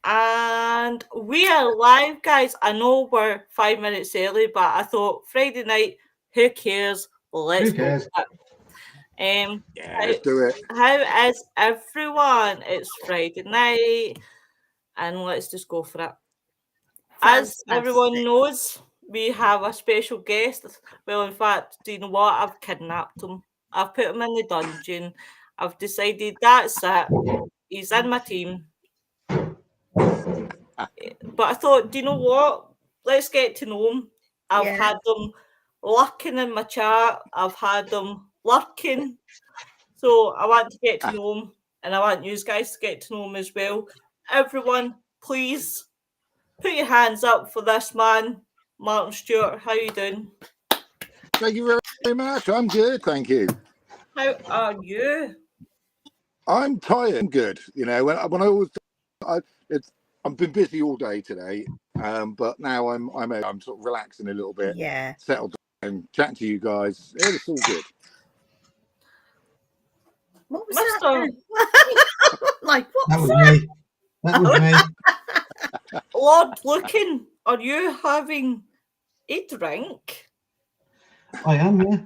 And we are live, guys. I know we're 5 minutes early, but I thought Friday night, who cares? Let's go. Yeah, let's do it. How is everyone? It's Friday night, and let's just go for it. As everyone knows, we have a special guest. Well, in fact, do you know what? I've kidnapped him. I've put him in the dungeon. I've decided that's it. He's in my team. But I thought, do you know what? Let's get to know him. I've had them lurking in my chat. I've had them lurking. So I want to get to know him, and I want you guys to get to know him as well. Everyone, please put your hands up for this man, Martyn Stewart. How you doing? Thank you very much. I'm good, thank you. How are you? I'm tired. I'm good. You know, when I always, I've been busy all day today, but now I'm sort of relaxing a little bit. Yeah. Settled down, chatting to you guys. It's all good. What was Mr. Like, what That was me. That was me. Lord Looking, are you having a drink? I am, yeah.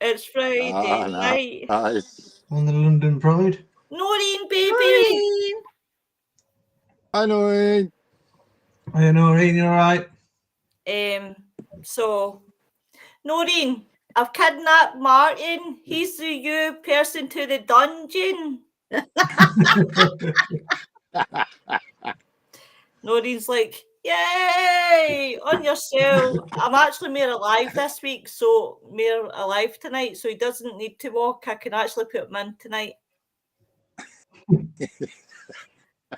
It's Friday night. Nice. On the London Pride. Noreen, baby. Hi, Noreen. Hi, Noreen, you all right? So, Noreen, I've kidnapped Martyn. He's the new person to the dungeon. Noreen's like, yay, on yourself. I'm actually more alive this week, so more alive tonight, so he doesn't need to walk. I can actually put him in tonight.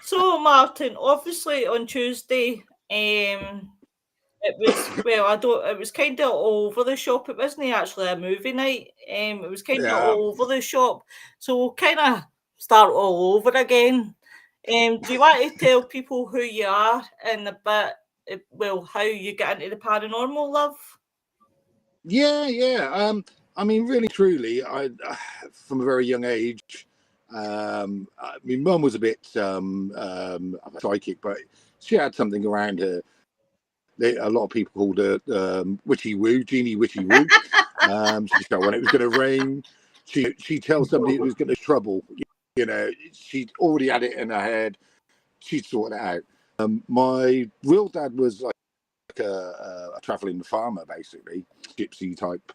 So, Martyn, obviously on Tuesday, it was kind of all over the shop. It wasn't actually a movie night. It was kind of all over the shop. So we'll kind of start all over again. Do you want to tell people who you are and a bit, how you get into the paranormal, love? Yeah. I mean, really, truly, I from a very young age. My mum was a bit psychic, but she had something around her. A lot of people called her witchy woo, genie witchy woo. She said when it was going to rain, she tells somebody it was going to trouble. You know, she'd already had it in her head. She'd sorted it out. My real dad was like a travelling farmer, basically, gypsy type.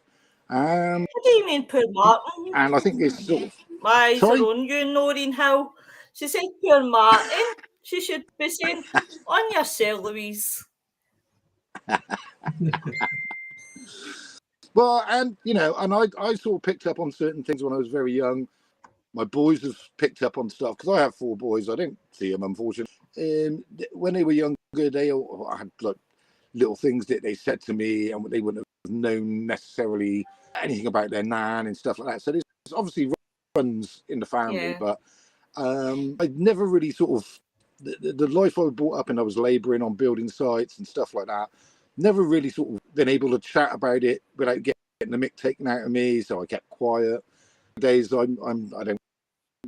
What do you mean, poor Martyn? And I think it's sort of. My eyes are on you, Noreen Hill. She said, poor Martyn. She should be saying, on yourself, Louise. Well, and you know, and I sort of picked up on certain things when I was very young. My boys have picked up on stuff because I have 4 boys. I don't see them, unfortunately. When they were younger, they all had like little things that they said to me, and they wouldn't have known necessarily anything about their nan and stuff like that. So there's obviously runs in the family, but I never really sort of the life I was brought up in. I was labouring on building sites and stuff like that. Never really sort of been able to chat about it without getting the mick taken out of me. So I kept quiet. Days I don't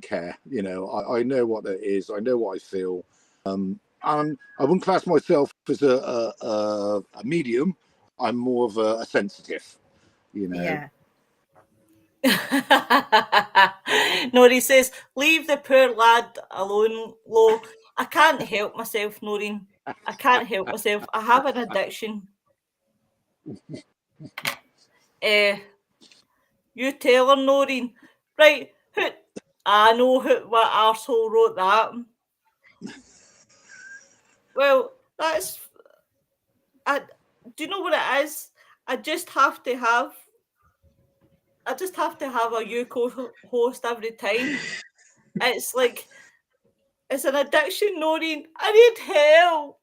care. You know, I know what that is. I know what I feel. And I wouldn't class myself as a medium. I'm more of a sensitive. You know. Yeah. Noreen says, leave the poor lad alone, Lo. I can't help myself, Noreen. I can't help myself. I have an addiction. You tell her, Noreen. Right, I know what arsehole wrote that. Well, do you know what it is? I just have to have a you co-host every time. It's like, it's an addiction, Noreen. I need help.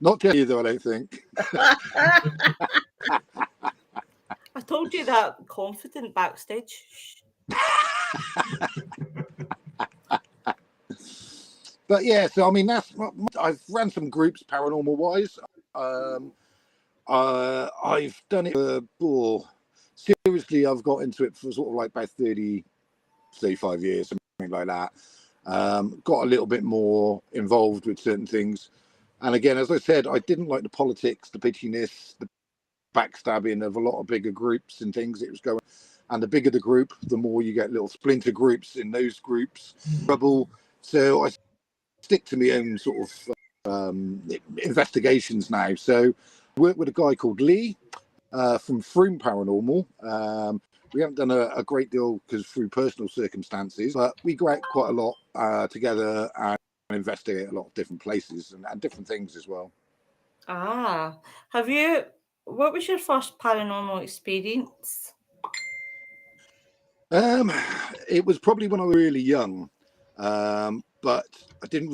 Not just you, though, I don't think. I told you that confident backstage. But yeah, so I mean, I've ran some groups paranormal wise. I've done it seriously. I've got into it for sort of like about 30 35 years, something like that. Got a little bit more involved with certain things. And again, as I said, I didn't like the politics, the bitchiness, the backstabbing of a lot of bigger groups and things. It was going, and the bigger the group, the more you get little splinter groups in those groups, trouble. So I stick to my own sort of investigations now. So I work with a guy called Lee from Things.Paranormal. We haven't done a great deal because through personal circumstances, but we go out quite a lot together and investigate a lot of different places and different things as well. Ah, what was your first paranormal experience? It was probably when I was really young, but I didn't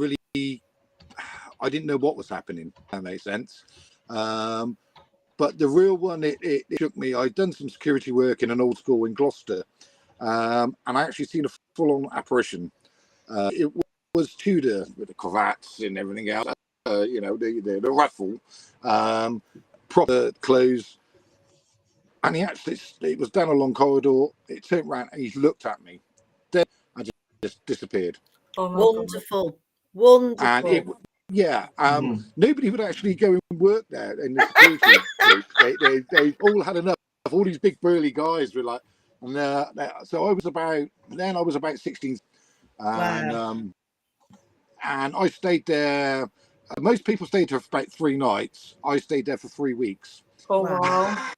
know what was happening. If that makes sense. But the real one, it shook me. I'd done some security work in an old school in Gloucester, and I actually seen a full-on apparition. It was Tudor with the cravats and everything else, the ruffle, proper clothes. And it was down a long corridor. It turned around and he looked at me. Then I just disappeared. Oh my God. Wonderful. Wonderful. And nobody would actually go and work there in the security group. They all had enough. All these big burly guys were like, so I was about 16, and I stayed there. Most people stayed there for about 3 nights. I stayed there for 3 weeks. Oh wow.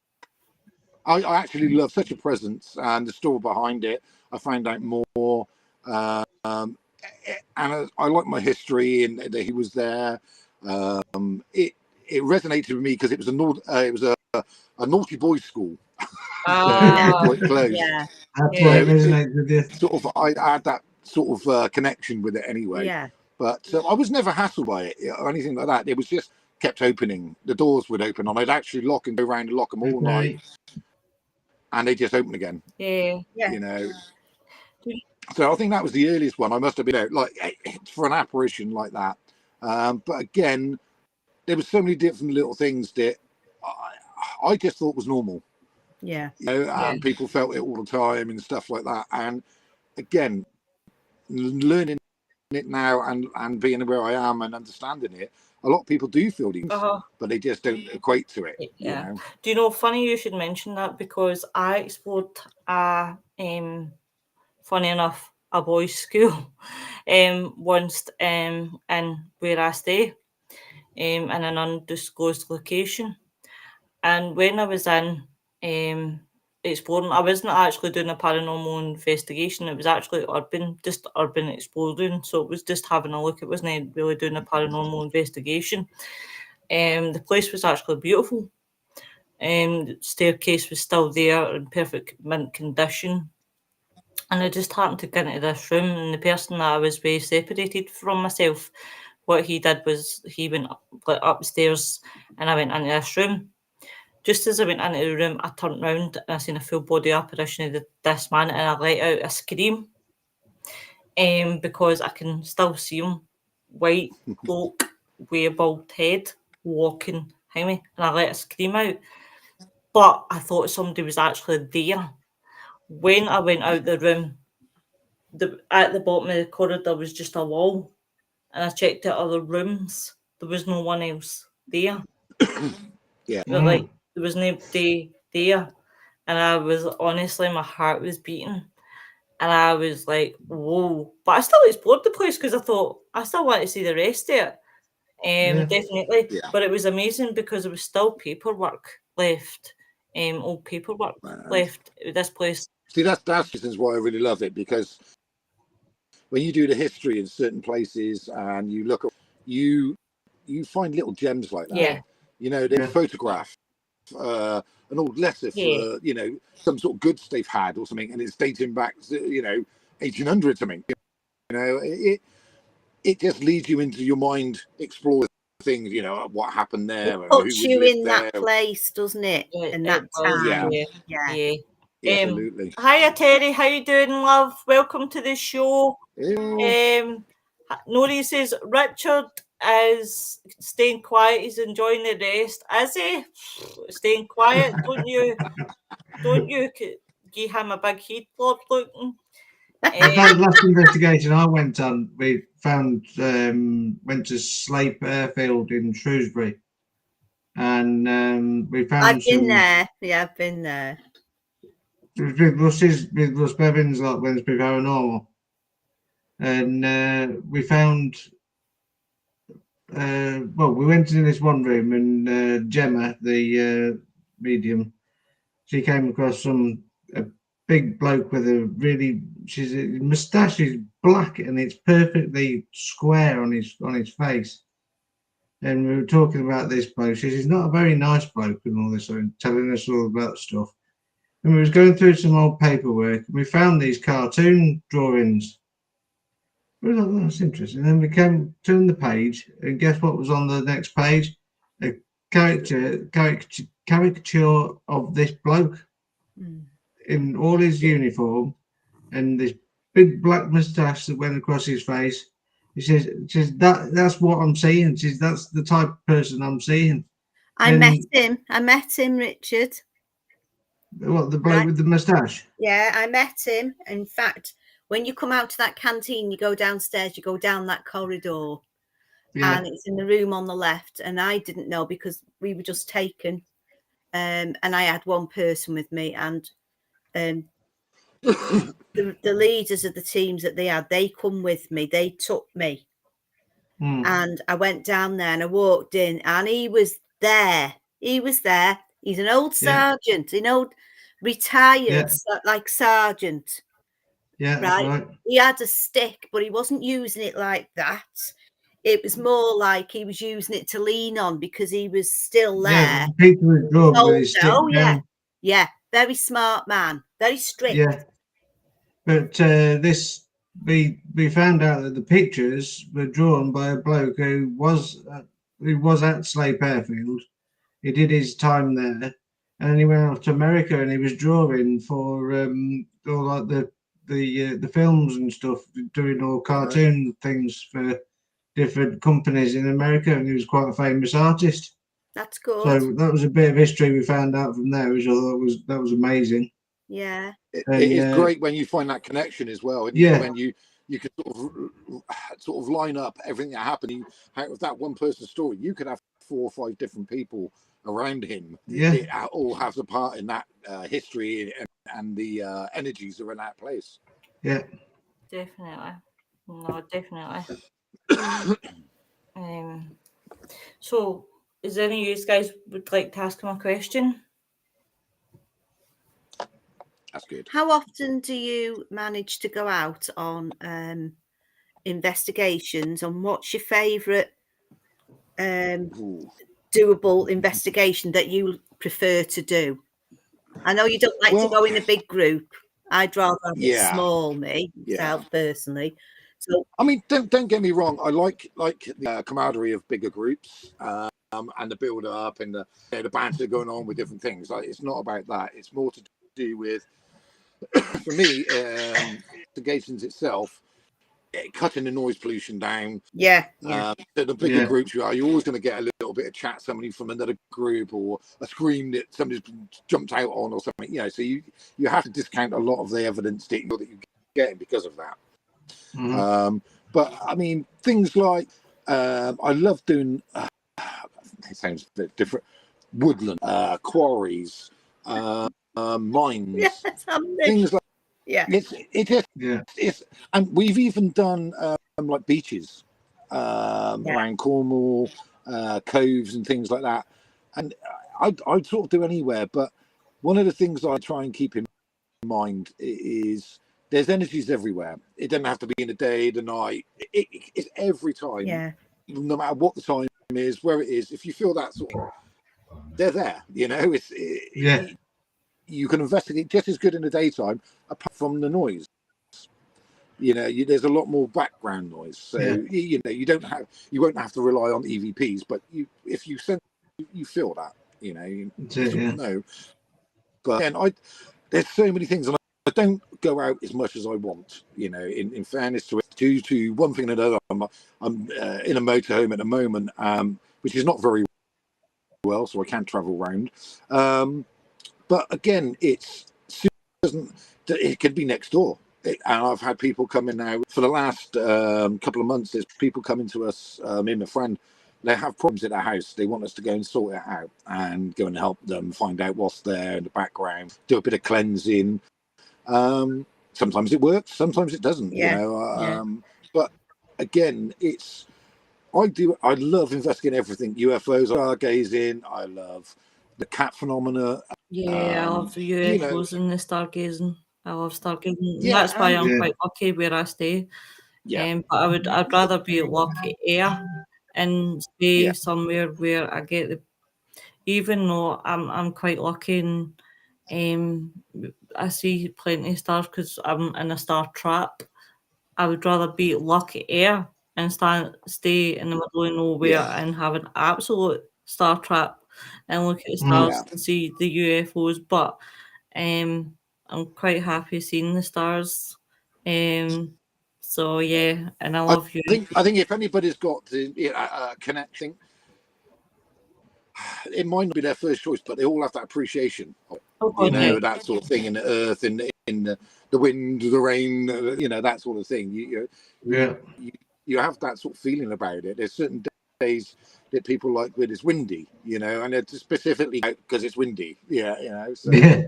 I actually love such a presence and the story behind it. I found out more, and I like my history and that he was there. It resonated with me because it was a naughty boys' school. Quite close. Yeah. That's why it resonates with you. Sort of, I had that sort of connection with it anyway. Yeah. But I was never hassled by it or anything like that. It was just kept opening. The doors would open, and I'd actually lock and go around and lock them all night, and they just open again. Yeah. You know. So I think that was the earliest one. I must have been out like for an apparition like that. But again, there was so many different little things that I just thought was normal. Yeah. You know, and people felt it all the time and stuff like that. And again, learning it now and being where I am and understanding it, a lot of people do feel these, but they just don't equate to it. Yeah. You know? Do you know, funny you should mention that, because I explored funny enough, a boys' school once in where I stay, in an undisclosed location. And when I was in exploring, I wasn't actually doing a paranormal investigation. It was actually just urban exploring. So it was just having a look. It wasn't really doing a paranormal investigation. The place was actually beautiful. The staircase was still there in perfect mint condition. And I just happened to get into this room, and the person that I was very separated from myself, what he did was he went upstairs, and I went into this room. Just as I went into the room, I turned round and I seen a full body apparition of this man, and I let out a scream, because I can still see him, white cloak, with a bald head, walking behind me, and I let a scream out. But I thought somebody was actually there. When I went out the room, at the bottom of the corridor was just a wall, and I checked out other rooms. There was no one else there. Yeah. Like, there was nobody there, and I was honestly, my heart was beating, and I was like, whoa. But I still explored the place because I thought I still want to see the rest of it. Definitely. Yeah. But it was amazing because there was still paperwork left, old paperwork left at this place. See, that's reasons why I really love it, because when you do the history in certain places and you look at you find little gems like that. Yeah. You know, they photograph an old letter for some sort of goods they've had or something, and it's dating back to 1800 something. You know, it just leads you into your mind, explore things. You know, what happened there. It puts you in that place, doesn't it? And that time. Yeah. Absolutely. Hiya Terry, how you doing, love? Welcome to the show. Nori says Richard is staying quiet. He's enjoying the rest. Is he staying quiet? Don't you give him a big head bob looking? The last investigation I went on, we found went to Slape Airfield in Shrewsbury, and we found I've been there. Yeah, I've been there. with Russ Bevins, like Things.Paranormal, and we found. Well, we went into this one room, and Gemma, the medium, she came across a big bloke with his moustache is black and it's perfectly square on his face. And we were talking about this bloke. She says he's not a very nice bloke and all this, and telling us all about stuff. And we was going through some old paperwork, and we found these cartoon drawings. We were like, oh, that's interesting. And then we turned the page, and guess what was on the next page? A caricature of this bloke in all his uniform, and this big black moustache that went across his face. He says that's what I'm seeing. She says that's the type of person I'm seeing. I met him, Richard. What, the bloke with the moustache? Yeah, I met him. In fact, when you come out to that canteen, you go downstairs, you go down that corridor, and it's in the room on the left. And I didn't know because we were just taken, and I had one person with me, and the leaders of the teams that they had, they come with me, they took me, and I went down there and I walked in, and he was there. He's an old sergeant, retired like sergeant. Yeah, right. He had a stick, but he wasn't using it like that. It was more like he was using it to lean on because he was still there. Yeah, Peter was drawn with his stick down. Yeah, very smart man, very strict. Yeah, but we found out that the pictures were drawn by a bloke who was at Slape Airfield. He did his time there, and then he went off to America, and he was drawing for all like the films and stuff, doing all cartoon things for different companies in America, and he was quite a famous artist. That's good. So that was a bit of history we found out from there, which I thought was amazing. Yeah, it is great when you find that connection as well, and when you can sort of line up everything that happened. Out of that one person's story, you could have 4 or 5 different people around him. They all have a part in that history and the energies that are in that place. Yeah, definitely. No, definitely. So, is any of you guys would like to ask him a question? That's good. How often do you manage to go out on investigations, and what's your favourite doable investigation that you prefer to do? I know you don't like to go in a big group. I'd rather have it small, myself personally. So I mean, don't get me wrong. I like the camaraderie of bigger groups and the build up and the banter going on with different things. Like, it's not about that. It's more to do with, for me, investigations itself, cutting the noise pollution down. The bigger groups you are, you're always going to get a little bit of chat, somebody from another group, or a scream that somebody's jumped out on or something. So you have to discount a lot of the evidence that you're getting because of that. But I mean, things like I love doing. It sounds a bit different. Woodland, quarries, mines, things like. It's and we've even done like beaches around Cornwall, coves and things like that. And I'd sort of do anywhere, but one of the things I try and keep in mind is there's energies everywhere. It doesn't have to be in the day, the night. It's every time, no matter what the time is, where it is. If you feel that sort of, they're there. You can investigate just as good in the daytime, apart from the noise. There's a lot more background noise, so you won't have to rely on EVPs. But if you sense, you feel that, you know. But again, there's so many things, and I don't go out as much as I want. In fairness to it, due to one thing and another, I'm in a motorhome at the moment, which is not very well, so I can't travel around. But again, it could be next door. and I've had people come in now for the last couple of months. There's people coming to us, me and a friend. They have problems at their house. They want us to go and sort it out and go and help them find out what's there in the background, do a bit of cleansing. Sometimes it works, sometimes it doesn't, you know. But again, I love investigating everything. UFOs, stargazing, I love the cat phenomena. Yeah, I love the UFOs and the stargazing. I love stargazing. Yeah, That's why I'm yeah. quite lucky where I stay. Yeah. But I'd rather be lucky air and stay Yeah. somewhere where I get the. Even though I'm quite lucky and I see plenty of stars because I'm in a star trap. I would rather be lucky air and stay in the middle of nowhere Yeah. and have an absolute star trap and look at the Mm. stars and see the UFOs. But I'm quite happy seeing the stars. So yeah, and I love you. I think if anybody's got the connecting, it might not be their first choice, but they all have that appreciation of, Oh God, yeah. that sort of thing in the earth, in the wind, the rain, that sort of thing. You have that sort of feeling about it. There's certain days that people like when it's windy, and it's specifically because it's windy. Yeah, so. Yeah.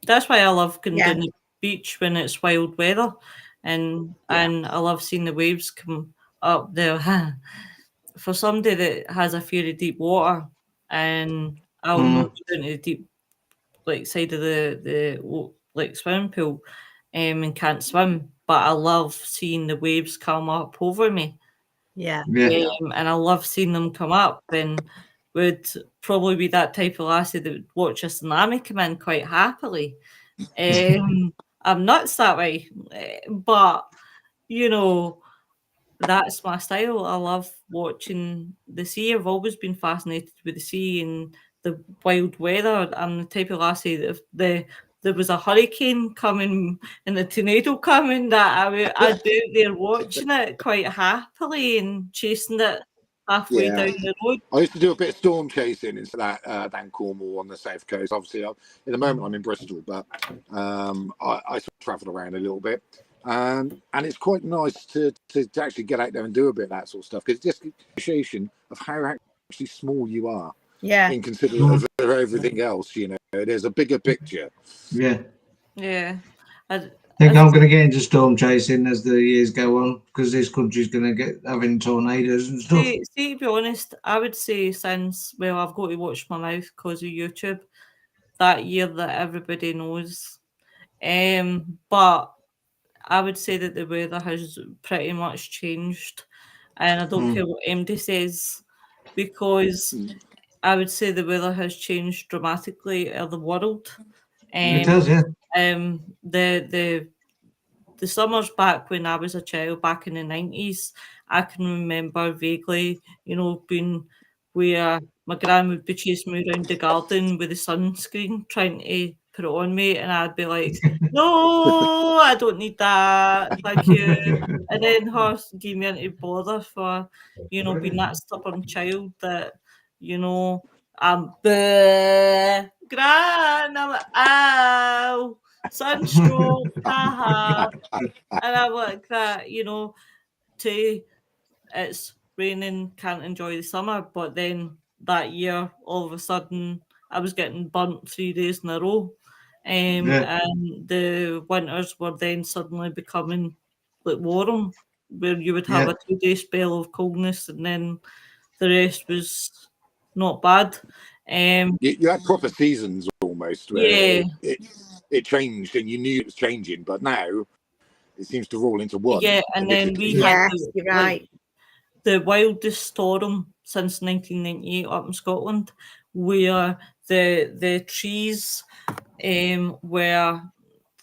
That's why I love going Yeah. down the beach when it's wild weather, and I love seeing the waves come up there. For somebody that has a fear of deep water, and I'll not go down to the deep side of the swimming pool, and can't swim, but I love seeing the waves come up over me. Yeah. Yeah. And I love seeing them come up, and would probably be that type of lassie that would watch a tsunami come in quite happily. I'm nuts that way, but that's my style. I love watching the sea. I've always been fascinated with the sea and the wild weather. I'm the type of lassie that if there was a hurricane coming and a tornado coming, that I'd be out there watching it quite happily and chasing it halfway down the road. I used to do a bit of storm chasing into that down Cornwall on the south coast. Obviously, at the moment I'm in Bristol, but I sort of travel around a little bit. And it's quite nice to actually get out there and do a bit of that sort of stuff, because it's just an appreciation of how actually small you are in consideration of everything else. There's a bigger picture. Yeah. I think I'm going to get into storm chasing as the years go on, because this country's going to having tornadoes and stuff. See, to be honest, I would say since, I've got to watch my mouth because of YouTube, that year that everybody knows. But I would say that the weather has pretty much changed, and I don't care what MD says, because I would say the weather has changed dramatically in the world. It does, yeah. The summers back when I was a child, back in the 90s, I can remember vaguely, being where my gran would be chasing me around the garden with the sunscreen, trying to put it on me, and I'd be like, no, I don't need that, thank you. And then her gave me into bother for, being that stubborn child that, I'm gran, I'm like, ow, sunstroke, haha. And I'm like that, it's raining, can't enjoy the summer. But then that year, all of a sudden, I was getting burnt 3 days in a row. And the winters were then suddenly becoming like warm, where you would have a 2-day spell of coldness, and then the rest was not bad. You had proper seasons almost, where it changed and you knew it was changing, but now it seems to roll into one. Yeah, and then we had you're right. The wildest storm since 1998 up in Scotland, where the trees were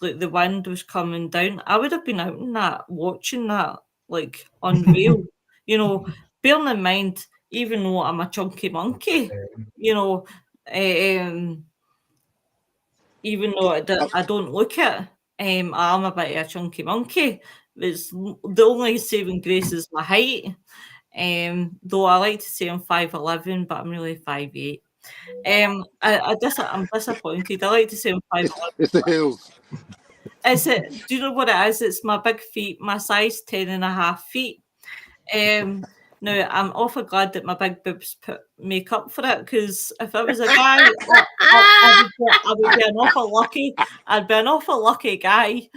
like the wind was coming down. I would have been out in that, watching that, like unreal. Bearing in mind, even though I'm a chunky monkey, even though I don't look it, I'm a bit of a chunky monkey. It's the only saving grace is my height. Though I like to say I'm 5'11", but I'm really 5'8". I'm disappointed. I like to say I'm 5'11". It's the hills. Is it? Do you know what it is? It's my big feet, my size 10.5 feet. Now I'm awful glad that my big boobs make up for it, because if I was a guy, I would be an awful lucky. I'd be an awful lucky guy,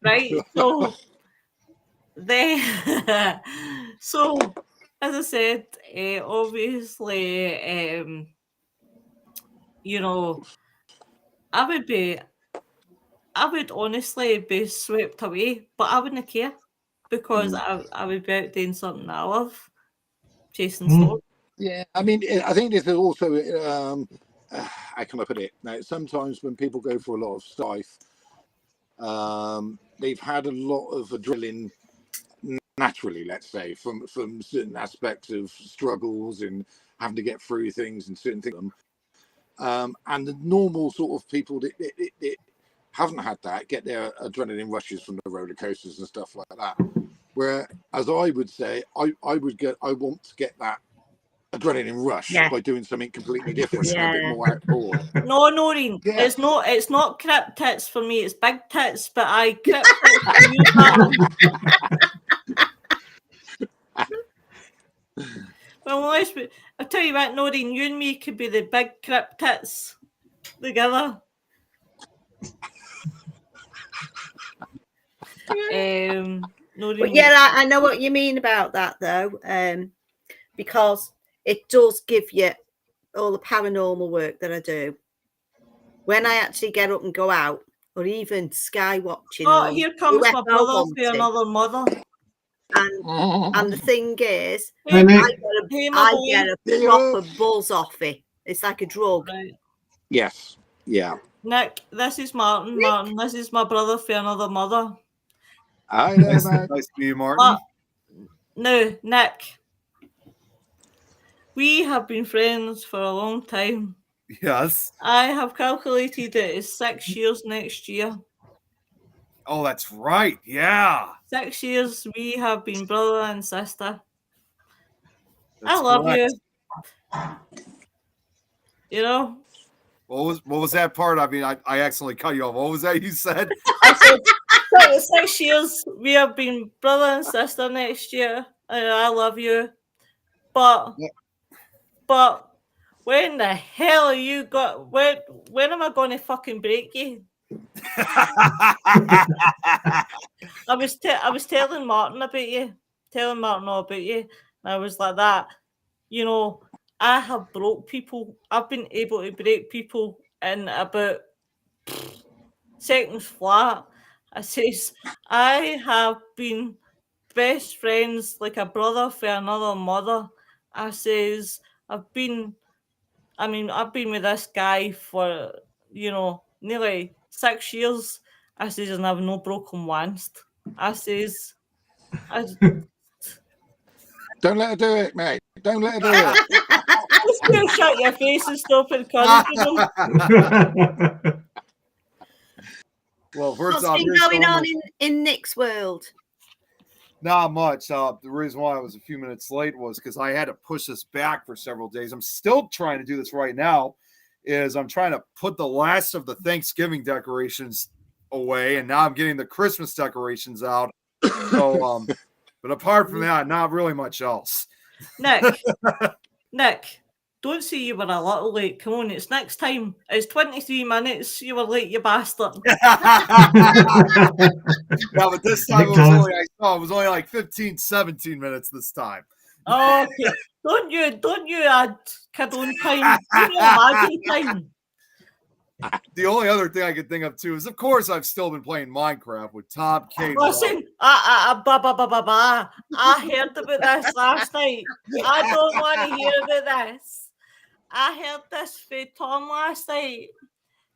right? So so as I said, obviously, you know, I would honestly be swept away, but I wouldn't care, because I would be out doing something I love, chasing storms. Yeah, I mean, I think this is also, how can I put it? Now, sometimes when people go for a lot of stuff, they've had a lot of adrenaline naturally, let's say, from certain aspects of struggles and having to get through things and certain things. And the normal sort of people that haven't had that get their adrenaline rushes from the roller coasters and stuff like that. Where, as I would say, I want to get that adrenaline rush by doing something completely different and a bit more outboard. No, Noreen, it's not crip tits for me, it's big tits, but I crip tits for you, Martyn. Well, I'll tell you what, Noreen, you and me could be the big crip tits together. But yeah, I know what you mean about that, though, because it does give you all the paranormal work that I do. When I actually get up and go out, or even sky watching. Oh, here comes my brother for another mother. And the thing is, hey, I get a proper buzz off it. It's like a drug. Right. Yes. Yeah. Nick, this is Martyn. Martyn, this is my brother for another mother. Hi there, Nice to meet you, Martyn. No, Nick. We have been friends for a long time. Yes. I have calculated it is 6 years next year. Oh, that's right. Yeah. 6 years we have been brother and sister. That's I love correct. you. You know? What was that part? I mean, I accidentally cut you off. What was that you said? I said 6 years we have been brother and sister next year. And I love you. But when the hell are you got when am I gonna fucking break you? I was telling Martyn about you, telling Martyn all about you, and I was like that. You know, I have broke people. I've been able to break people in about seconds flat. I says I have been best friends like a brother for another mother. I says I've been with this guy for, nearly 6 years. I says, and I've no broken once. I says, don't let her do it, mate. Don't let her do it. Just go shut your face and stop encouraging them. Well, first What's off, been going on in Nick's world? Not much. The reason why I was a few minutes late was because I had to push this back for several days. I'm still trying to do this right now. I'm trying to put the last of the Thanksgiving decorations away, and now I'm getting the Christmas decorations out. So, but apart from that, not really much else. Nick, don't say you were a little late. Come on, it's next time. It's 23 minutes. You were late, you bastard. Yeah, but this time it was only like 15, 17 minutes this time. Oh, okay. Don't you add kid on time. You imagine time. The only other thing I could think of too is, of course, I've still been playing Minecraft with Tom K. Listen, I heard about this last night. I don't want to hear about this. I heard this from Tom last night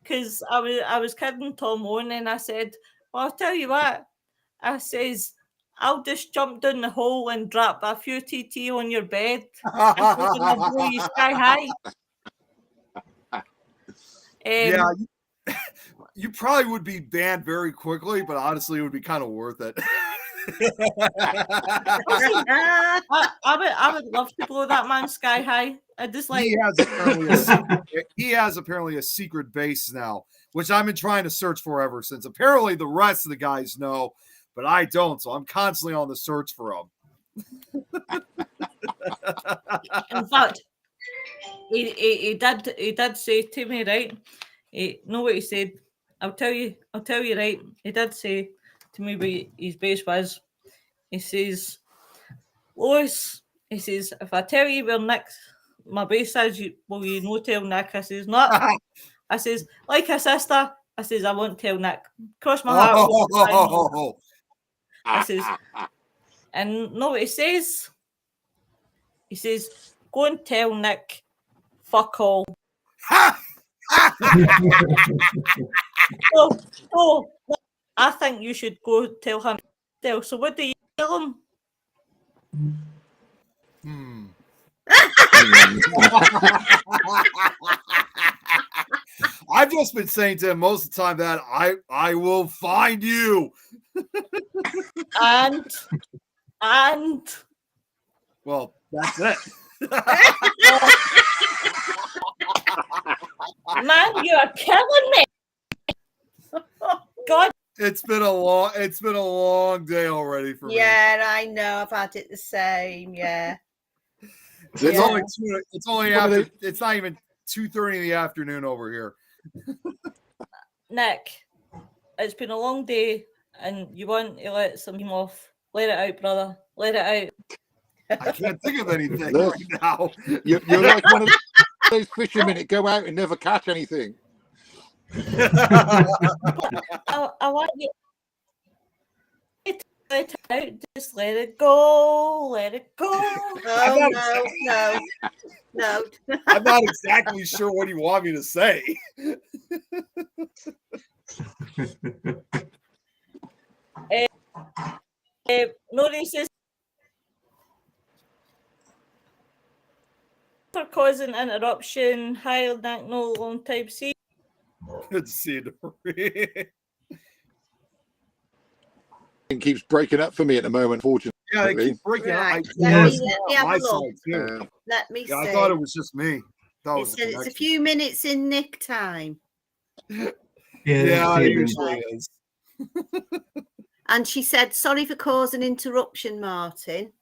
because I was kidding Tom on, and I said, "Well, I'll tell you what." I says, "I'll just jump down the hole and drop a few TT on your bed and blow you sky high." Yeah, you probably would be banned very quickly, but honestly, it would be kind of worth it. Listen, I would love to blow that man sky high. I just like he has apparently a secret base now, which I've been trying to search for ever since. Apparently, the rest of the guys know, but I don't. So I'm constantly on the search for him. in fact, he did say to me, right? Know what he said? I'll tell you right. He did say to me what his base was. He says, Lois, he says, if I tell you where my base is, will you no tell Nick? I says, not. I says, like a sister. I says, I won't tell Nick. Cross my heart. I says, and know what he says? He says, go and tell Nick, fuck all. So, I think you should go tell him. So what do you tell him? I've just been saying to him most of the time that I will find you. and well, that's it. Man, you are killing me. God. It's been a long day already for me. Yeah, I know. I've had it the same. Yeah. It's only after. It's not even 2:30 in the afternoon over here. Nick, it's been a long day, and you want to let some time off. Let it out, brother. Let it out. I can't think of anything right now. You're like one of those fishermen that go out and never catch anything. I want you to let it out. Just let it go. Let it go. No. I'm not exactly sure what you want me to say. Notice this for causing interruption. Hi, Nick, no long time see. Good to see you. It keeps breaking up for me at the moment, fortunately. Yeah, they keep breaking up. Let me have a look. Let me see. I thought it was just me. It's a few minutes in Nick time. Yeah, it usually is. And she said, sorry for causing interruption, Martyn.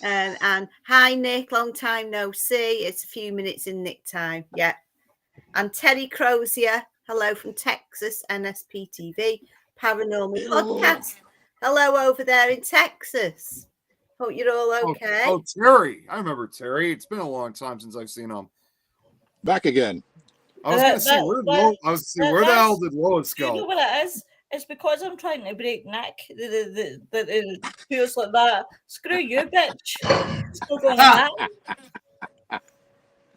And hi, Nick, long time no see. It's a few minutes in Nick time. Yeah. And Terry Crozier, hello from Texas, NSPTV, Paranormal Podcast. Hello over there in Texas. Hope you're all okay. Oh, Terry. I remember Terry. It's been a long time since I've seen him. Back again. I was going to see where the hell did Lois go? You know what it is? It's because I'm trying to break Nick. That it feels like that. Screw you, bitch. Still going on that.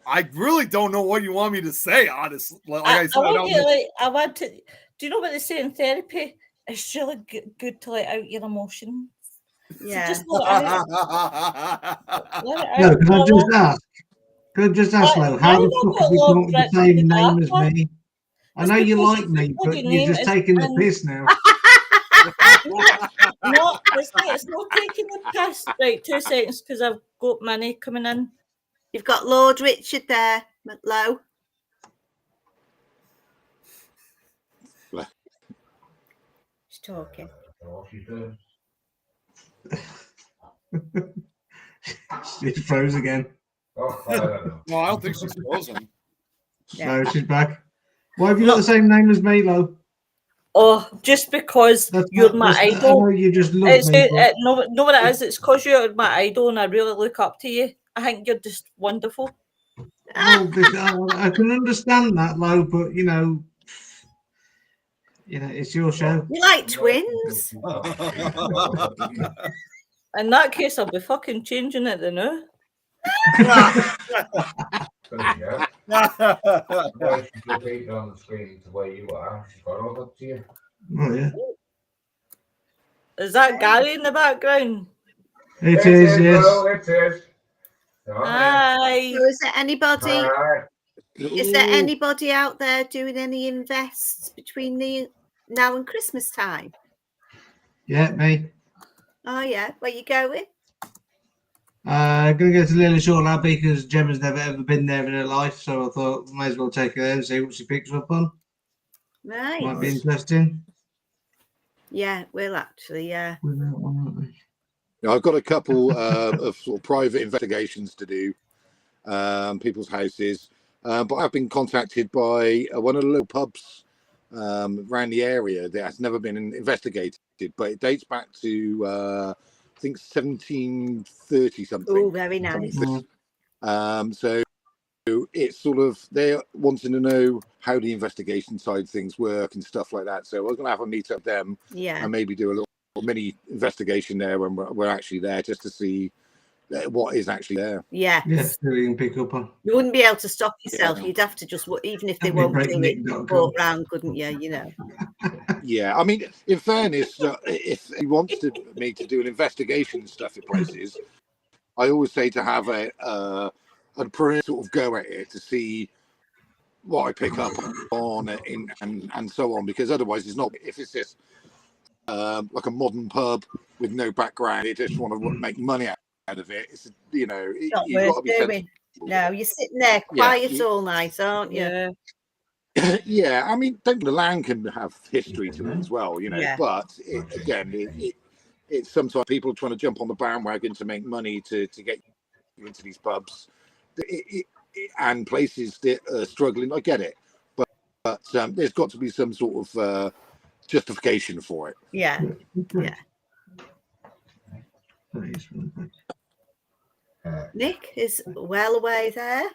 I really don't know what you want me to say, honestly. I want to. Do you know what they say in therapy? It's really good to let out your emotions. Yeah. So just let it out. No, can I just ask, Lo, how the fuck have you come up with the same name as me? I know you like me, but you're just taking the piss now. No, it's not taking the piss. Right, 2 seconds, because I've got money coming in. You've got Lord Richard there, Lo. She's talking. She froze again. No, I don't think she's frozen. Yeah. No, she's back. Why have you got the same name as me, Lo? Oh, just because you're my idol. I know you just love me. No, what it is? It's because you're my idol and I really look up to you. I think you're just wonderful. Well, I can understand that, Lo, but you know, it's your show. You like twins? In that case, I'll be fucking changing it now. On the screen to where you are. She's got all up to you. Oh yeah. Is that Gary in the background? It is, yes. It is. Hi. So is there anybody? Is there anybody out there doing any invests between now and Christmas time? Yeah, me. Oh, yeah. Where you going? Going to go to Lillishall Abbey because Gemma's never ever been there in her life, so I thought may as well take her there and see what she picks up on. Nice. Might be interesting. Yeah, we'll actually, yeah. I've got a couple of sort of private investigations to do, people's houses, but I've been contacted by one of the little pubs around the area that has never been investigated, but it dates back to I think 1730 something. Oh, very nice. So it's sort of they're wanting to know how the investigation side of things work and stuff like that. So we're going to have a meet up with them, and maybe do a little mini investigation there when we're actually there, just to see what is actually there. Yeah. Yes, you can pick up on. You wouldn't be able to stop yourself. You'd have to just, even if they won't do it, walk round, couldn't you? You know. Yeah, I mean, in fairness, if he wants me to do an investigation and stuff in places, I always say to have a sort of go at it to see what I pick up on and so on, because otherwise it's not. If it's just like a modern pub with no background, they just want to make money out of it. It's you've got to be sensible. No, you're sitting there quiet all night, aren't you? Yeah. Yeah, I mean, the land can have history to it as well, but it's sometimes people trying to jump on the bandwagon to make money to get you into these pubs and places that are struggling. I get it, but there's got to be some sort of justification for it. Yeah. Nick is well away there.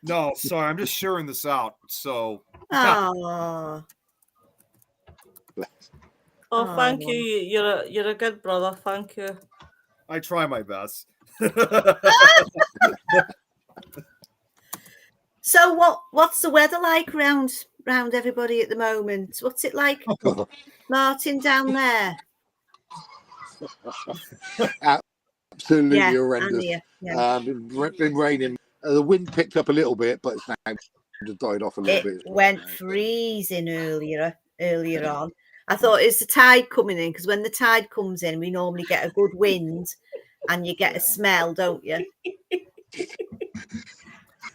No, sorry, I'm just sharing this out. So. Oh. Oh, thank you. You're a good brother. Thank you. I try my best. So what's the weather like round everybody at the moment? What's it like, Martyn, down there? Absolutely horrendous. Been raining. The wind picked up a little bit, but it's now died off a little bit. It went freezing earlier on. I thought, is the tide coming in? Because when the tide comes in, we normally get a good wind and you get a smell, don't you?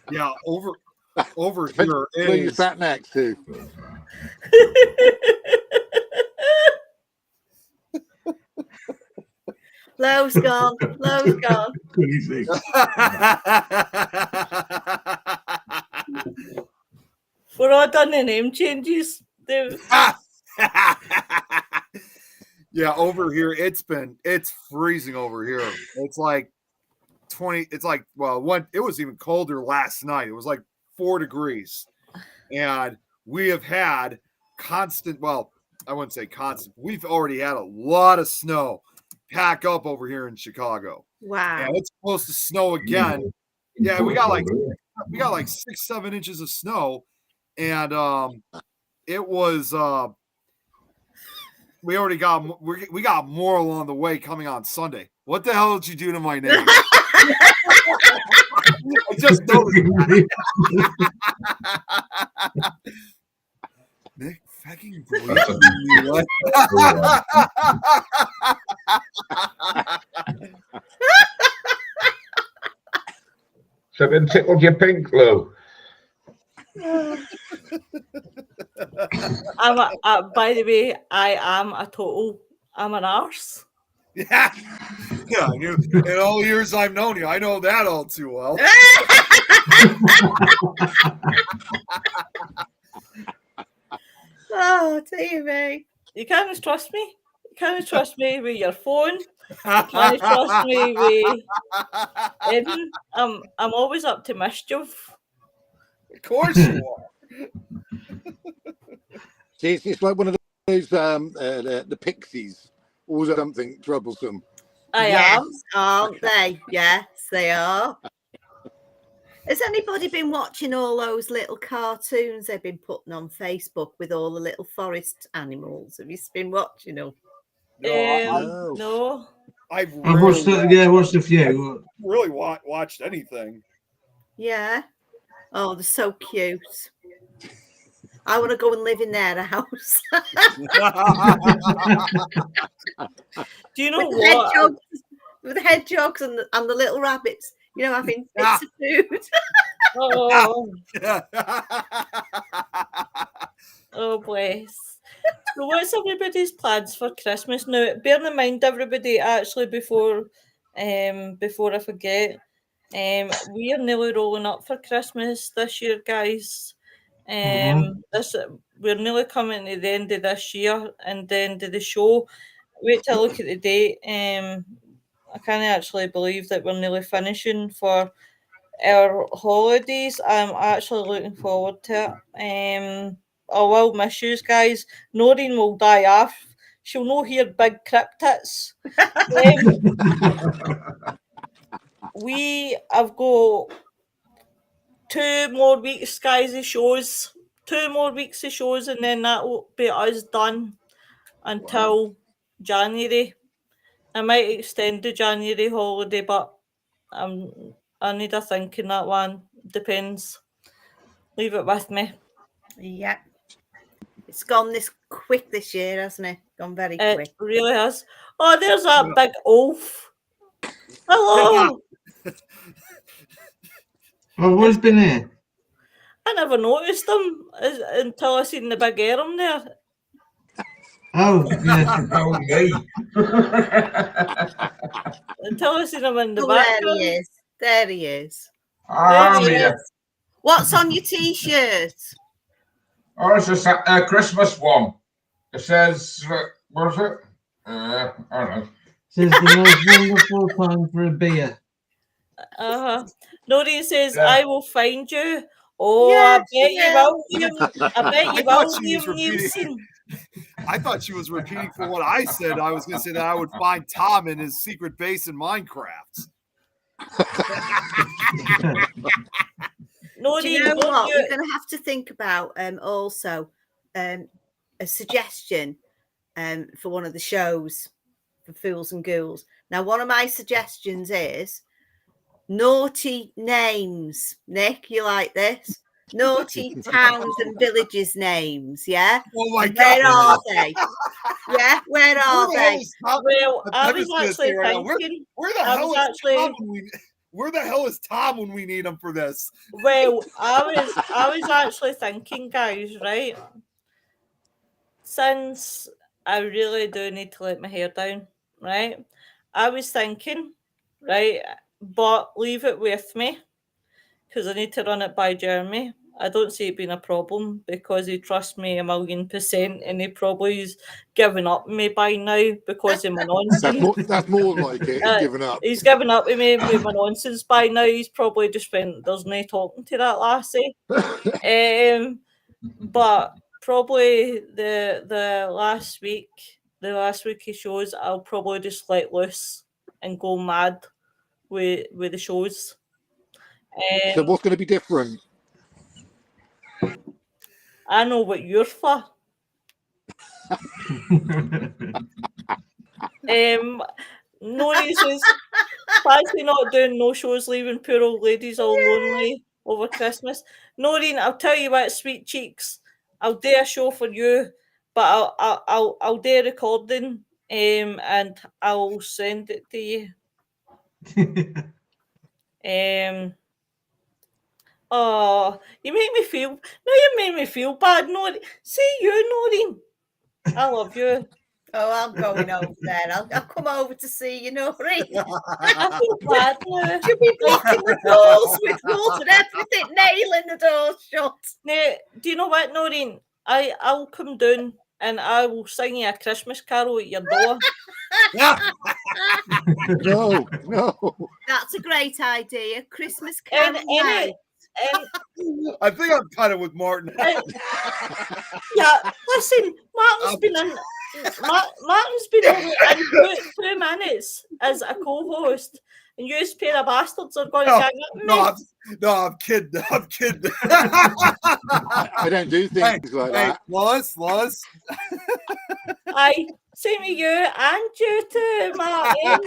Yeah, over here. Where you sat next to? Lowe's gone. We're all done the name changes. Yeah, over here it's freezing over here. It's like 20. It's like it was even colder last night. It was like 4 degrees, and we have had constant. Well, I wouldn't say constant. We've already had a lot of snow pack up over here in Chicago. Wow! And it's supposed to snow again. Yeah, we got like 6-7 inches of snow, and it was. We already got we got more along the way coming on Sunday. What the hell did you do to my name? I just noticed that. Nick fucking Something tickled your pink, Lou. By the way, I'm an arse. Yeah. In all the years I've known you, I know that all too well. Oh, TV. You can't trust me. You can't trust me with your phone. You can't trust me with anything. I'm always up to mischief. Of course you are. See, it's like one of those the pixies, always something troublesome. I am, aren't they? Yes, they are. Has anybody been watching all those little cartoons they've been putting on Facebook with all the little forest animals? Have you been watching them? No. I've watched a few. Really watched anything. Yeah. Oh, they're so cute. I want to go and live in their house. Do you know with what? hedgehogs, with the hedgehogs and the little rabbits, you know, having bits of food. Oh, oh, bless. So what's everybody's plans for Christmas now? Bear in mind, everybody, actually, before I forget, we are nearly rolling up for Christmas this year, guys. We're nearly coming to the end of this year and the end of the show. Wait till I look at the date. I can't actually believe that we're nearly finishing for our holidays. I'm actually looking forward to it. I will miss you guys. Noreen will die off. She'll no hear big cryptids. We have got 2 more weeks, guys, of shows. 2 more weeks of shows, and then that will be us done until January. I might extend the January holiday, but I need a think in that one. Depends. Leave it with me. Yeah. It's gone this quick this year, hasn't it? Gone very quick. It really has. Oh, there's that big oaf. Hello. I've always been here. I never noticed him until I seen the big arm there. Oh, yeah. Oh, me. Until I seen him in the Oh, background. there he is. There he is. I'm There he here. is. What's on your T-shirt? Oh, it's just a Christmas one. It says, what is it? I don't know. Says the most wonderful time for a beer. Noreen says, Yeah. I will find you. Oh, Yes, I bet you will, Liam. I bet you I thought will, she was Liam repeating. Nielsen. I thought she was repeating for what I said. I was going to say that I would find Tom in his secret base in Minecraft. Noreen, Do you know don't what? you- We're going to have to think about also a suggestion for one of the shows for Fools and Ghouls. Now, one of my suggestions is naughty names. Nick, you like this? Naughty towns and villages names, yeah? Oh my And where God. are they? Yeah, where are Where the hell they? is Tom? Well, I I'm was just gonna actually say right now, thinking. Where the I hell was is actually- Tom where the hell is Tom when we need him for this? Well, I was actually thinking, guys, right? Since I really do need to let my hair down, right? I was thinking, right, but leave it with me because I need to run it by Jeremy. I don't see it being a problem because he trusts me 1,000,000% and he probably is giving up on me by now because of my nonsense. That's more like it. He's given up. He's given up with me with my nonsense by now. He's probably just went, there's no talking to that lassie. But probably the last week he shows, I'll probably just let loose and go mad with the shows. So what's going to be different? I know what you're for. Nori says, fancy not doing no shows, leaving poor old ladies all lonely over Christmas. Noreen, I'll tell you what, sweet cheeks, I'll do a show for you, but I'll do a recording, and I'll send it to you. Oh, you make me feel. No, you made me feel bad, Noreen. See you, Noreen. I love you. Oh, I'm going over there. I'll come over to see you, Noreen. I feel bad now. You'll be blocking the doors with wood and everything, nailing the doors shut. Now, do you know what, Noreen? I'll come down and I will sing you a Christmas carol at your door. No. That's a great idea. Christmas carol And night. I think I'm kind of with Martin. Yeah, listen, Martin's been in over in 2 minutes as a co-host, and you pair of bastards are going to gang up with me. I'm kidding. I don't do things like that. Lois. Aye, same with you and you too, Martin.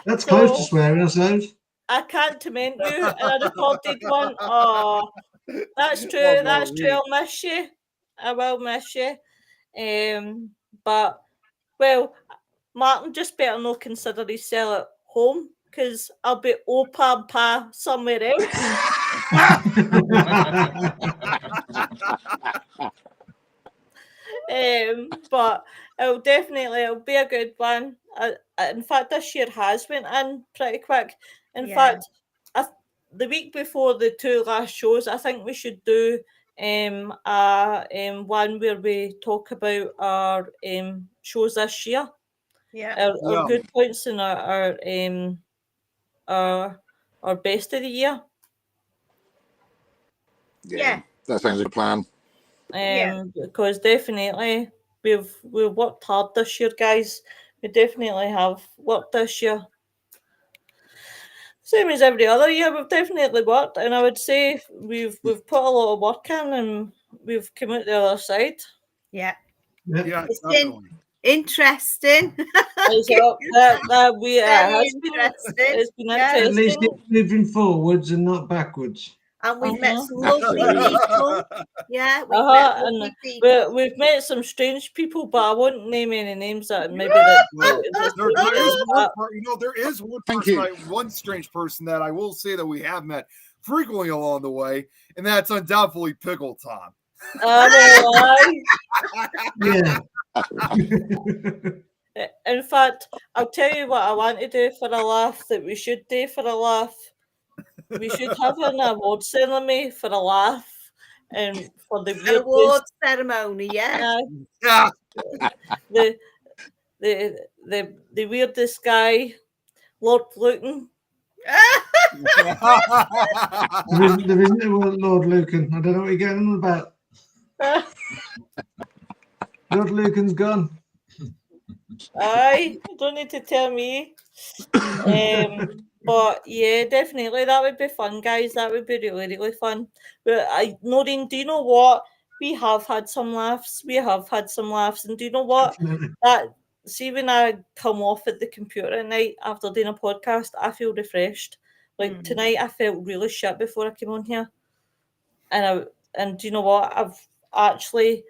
That's close to swearing, I suppose. I can't torment you in a recorded one. Oh, that's true. Oh, That's true. Maureen. I'll miss you. I will miss you. But well, Martin just better not consider himself at home because I'll be Opa and Pa somewhere else. But it'll be a good one. In fact, this year has went in pretty quick. In fact, the week before the two last shows, I think we should do one where we talk about our shows this year. Yeah. Our good points and our best of the year. Yeah. That sounds like a plan. Because definitely we've worked hard this year, guys. We definitely have worked this year. Same as every other year, we've definitely worked, and I would say we've put a lot of work in, and we've come out the other side. Yeah. Yeah, It's definitely. been interesting. It's been At least interesting. it's moving forwards and not backwards. And we've met some Absolutely. lovely people. Yeah, we've met And lovely people. we've met some strange people, but I won't name any names that maybe that. There is one Thank person, you. one strange person that I will say that we have met frequently along the way, and that's undoubtedly Pickle Tom. Yeah. In fact, I'll tell you what I want to do for a laugh that we should do for a laugh. We should have an award ceremony for a laugh and for the An award ceremony, yeah. Yeah. The weirdest guy, Lord Lucan. There isn't a Lord Lucan. I don't know what you're getting on about. Lord Lucan's gone. Aye, you don't need to tell me. But yeah, definitely that would be fun, guys. That would be really, really fun. But Noreen, do you know what? We have had some laughs. And do you know what? See, when I come off at the computer at night after doing a podcast, I feel refreshed. Like tonight, I felt really shit before I came on here, and do you know what? I've actually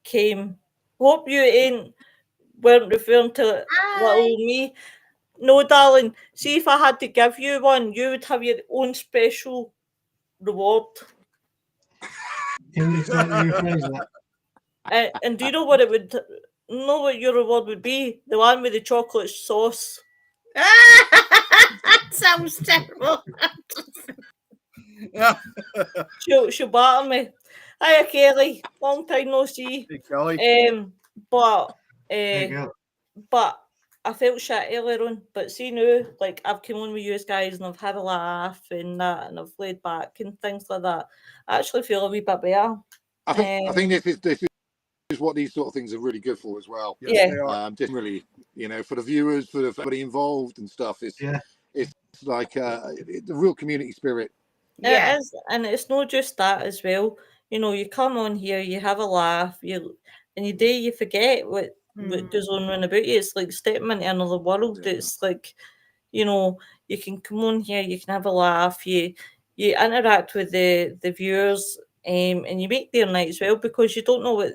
came. Hope you weren't referring to little me. No, darling. See, if I had to give you one, you would have your own special reward. Can you rephrase that? And do you know what it would? Know what your reward would be? The one with the chocolate sauce. That sounds terrible. Yeah. She'll batter me. Hiya, Kelly. Long time no see. Hey, Kelly. But There but I felt shit earlier on. But see now, like I've come on with you guys and I've had a laugh and that, and I've laid back and things like that. I actually feel a wee bit better. I think this is what these sort of things are really good for as well. Yes, Just really, for the viewers, for everybody involved and stuff. It's like the real community spirit. It is, and it's not just that as well. You come on here, you have a laugh, you forget what goes on around about you. It's like stepping into another world. It's like, you can come on here, you can have a laugh, you interact with the viewers, and you make their night as well, because you don't know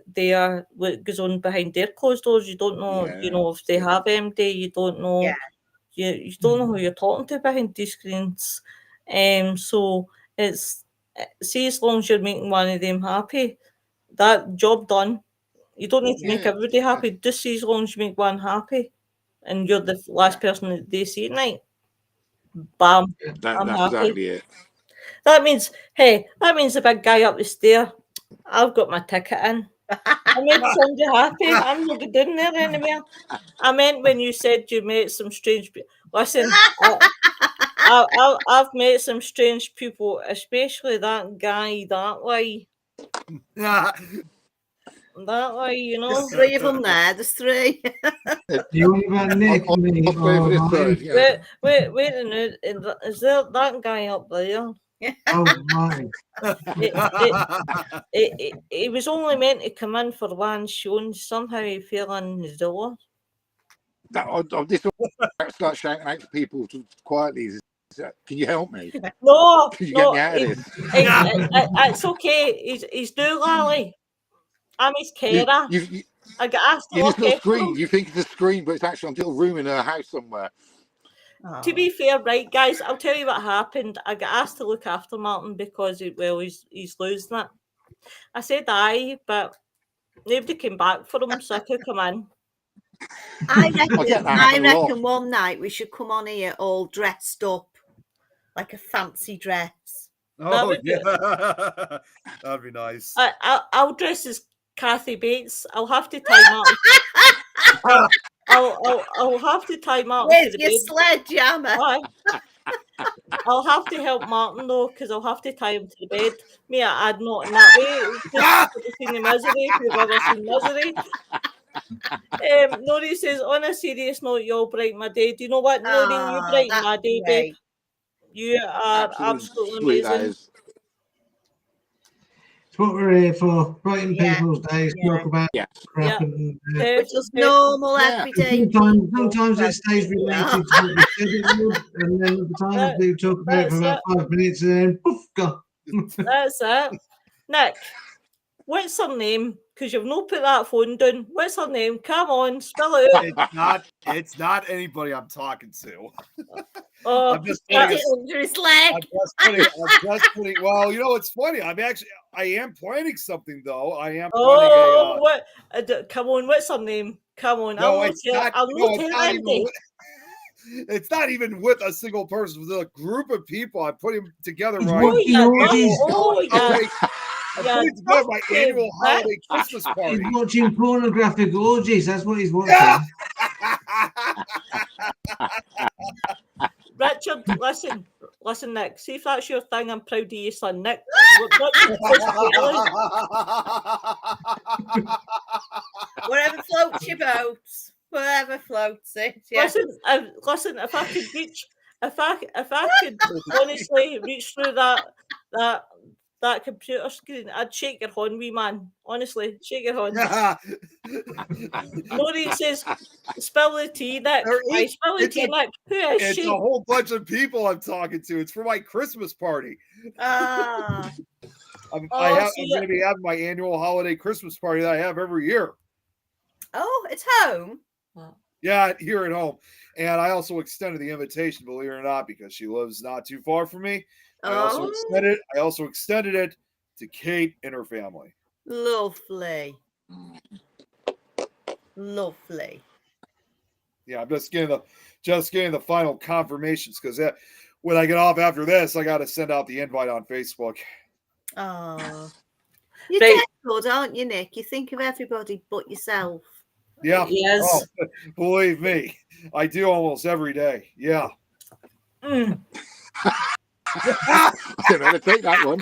what goes on behind their closed doors. You don't know, if they have MD, you don't know, you don't know who you're talking to behind these screens. So it's, see, as long as you're making one of them happy, that job done. You don't need to make everybody happy. Just see, as long as you make one happy, and you're the last person that they see at night. Bam, I'm That's happy. exactly it. That means the big guy up the stair, I've got my ticket in. I made somebody happy. I'm not doing there anymore. I meant when you said you met some strange people. Listen, I've met some strange people, especially that guy that way. Yeah. That way, There's 3 of them there. There's 3. You want about Nick and me? Wait Wait a minute. Is there that guy up there? Oh, Martyn. He was only meant to come in for one show, and somehow he fell in the door. This will start shouting out to people quietly. Can you help me? No, Can you no, get me out of this? it's okay. He's doolally. I'm his carer. I get asked to You just look little after screen. him. You think it's a screen, but it's actually a little room in her house somewhere. To be fair, right, guys, I'll tell you what happened. I got asked to look after Martyn because he's losing it. I said aye, but nobody came back for him, so I took him in. I get that a lot. reckon one night we should come on here all dressed up like a fancy dress. Oh, would be- yeah. That'd be nice. I'll dress as Kathy Bates. I'll have to tie Martyn. I'll have to tie Martyn to With the your bed. sledgehammer. Aye. I'll have to help Martyn though, because I'll have to tie him to the bed. Me, I'd not in that way. Just to see the misery, if you've ever seen misery. Nori says, on a serious note, you all brighten my day. Do you know what, Nori? You brighten my day, babe. You are absolutely sweet, that amazing. is. It's what we're here for. Brighten people's days, talk about crap and Which is normal every day. Sometimes it stays related to what we said it would, and then at the time we talk about it for about 5 minutes and then poof, gone. That's it. Nick, what's her name? Because you've not put that phone down. What's her name? Come on, spell it out. It's not anybody I'm talking to. Oh, I'm just Get it under his leg. I'm just putting. Well, you know, it's funny. I am planning something though. I am planning what? Come on, what's her name? Come on, it's not even with a single person. With a group of people. I'm putting together I'm putting together my annual holiday Christmas party. He's watching pornographic orgies. That's what he's watching. Richard, listen, Nick. See if that's your thing. I'm proud of you, son, Nick. Whatever floats your boat. Whatever floats it. Yeah. Listen. If I could reach, if I could honestly reach through that computer screen, I'd shake your horn, wee man. Honestly, shake your horn. Nori says, spill the tea, Nick. Spill the tea, Nick. Who is it's she? a whole bunch of people I'm talking to. It's for my Christmas party. Ah. I'm going to be having my annual holiday Christmas party that I have every year. Oh, it's home? Yeah, here at home. And I also extended the invitation, believe it or not, because she lives not too far from me. I also extended it to Kate and her family. Lovely. Yeah, I'm just getting the final confirmations because when I get off after this, I got to send out the invite on Facebook. Oh, you're dead good, aren't you, Nick? You think of everybody but yourself. Yeah. Yes. Oh, believe me, I do almost every day. Yeah. Better take that one.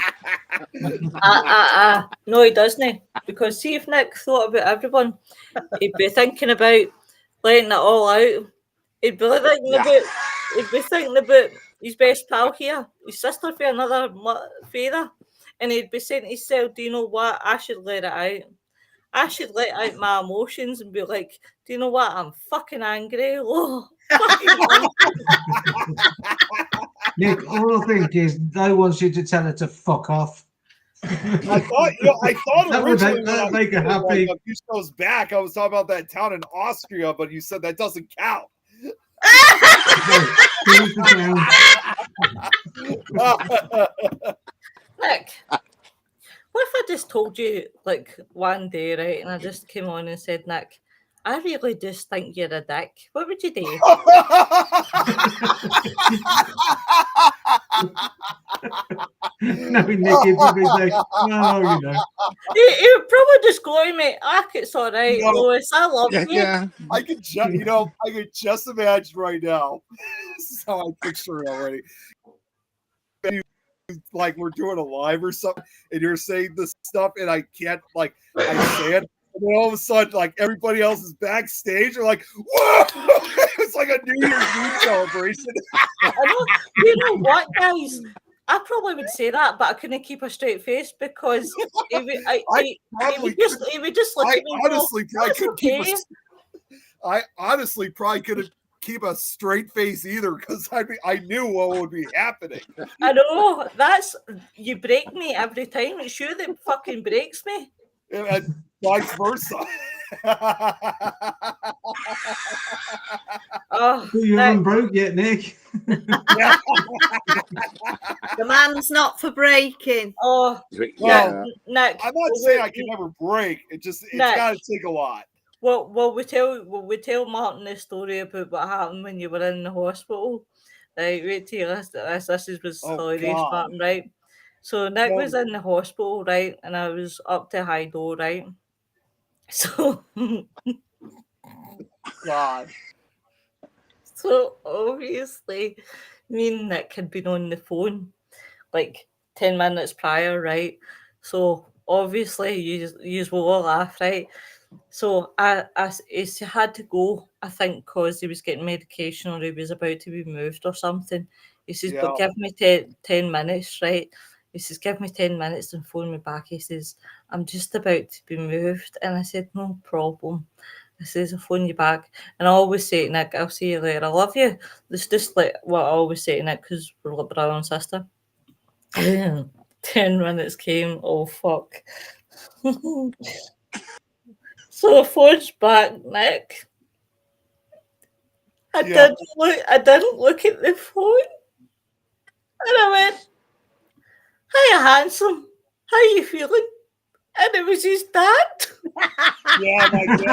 No, he doesn't. Because see if Nick thought about everyone, he'd be thinking about letting it all out. He'd be thinking about his best pal here, his sister for another father, and he'd be saying to himself, "Do you know what? I should let it out. I should let out my emotions and be like, do you know what? I'm fucking angry. Oh, Nick, all I think is no wants you to tell her to fuck off. I thought that originally would make her happy. A few shows back, I was talking about that town in Austria, but you said that doesn't count. Nick, what if I just told you like one day, right, and I just came on and said, Nick, I really just think you're a dick. What would you do? No, Nick, he'd probably say, no, you know. He would probably just go to me, it's all right, Lois, I love you. Yeah. I could just imagine right now. This is how I picture it already. Like we're doing a live or something, and you're saying this stuff, and I can't, like, I say it, and then all of a sudden, like, everybody else is backstage, they're like, whoa! It's like a New Year's Eve celebration. You know what, guys? I probably would say that, but I couldn't keep a straight face because he would just look at me. I honestly probably could keep a straight face either because I knew what would be happening. I know, that's, you break me every time. It's you that fucking breaks me. And vice versa. Oh, You haven't broke yet, Nick. The man's not for breaking. oh, Yeah. Nick. I'm not saying I can never break. It's got to take a lot. Well, we tell Martyn the story about what happened when you were in the hospital. Right, wait till you listen to this. This is what's hilarious, Martyn, right? So Nick was in the hospital, right, and I was up to high door, right? So God. So obviously, me and Nick had been on the phone like 10 minutes prior, right? So obviously, you will all laugh, right? So he had to go, I think, because he was getting medication or he was about to be moved or something. He says, but give me 10 minutes, right? He says, give me 10 minutes and phone me back. He says, I'm just about to be moved. And I said, no problem. I says, I'll phone you back. And I always say to Nick, I'll see you later. I love you. It's just like what I always say to Nick because we're like brother and sister. 10 minutes came. Oh, fuck. So I phoned back, Nick. I didn't look at the phone. And I went, hiya, handsome. How you feeling? And it was his dad. Yeah, my dad.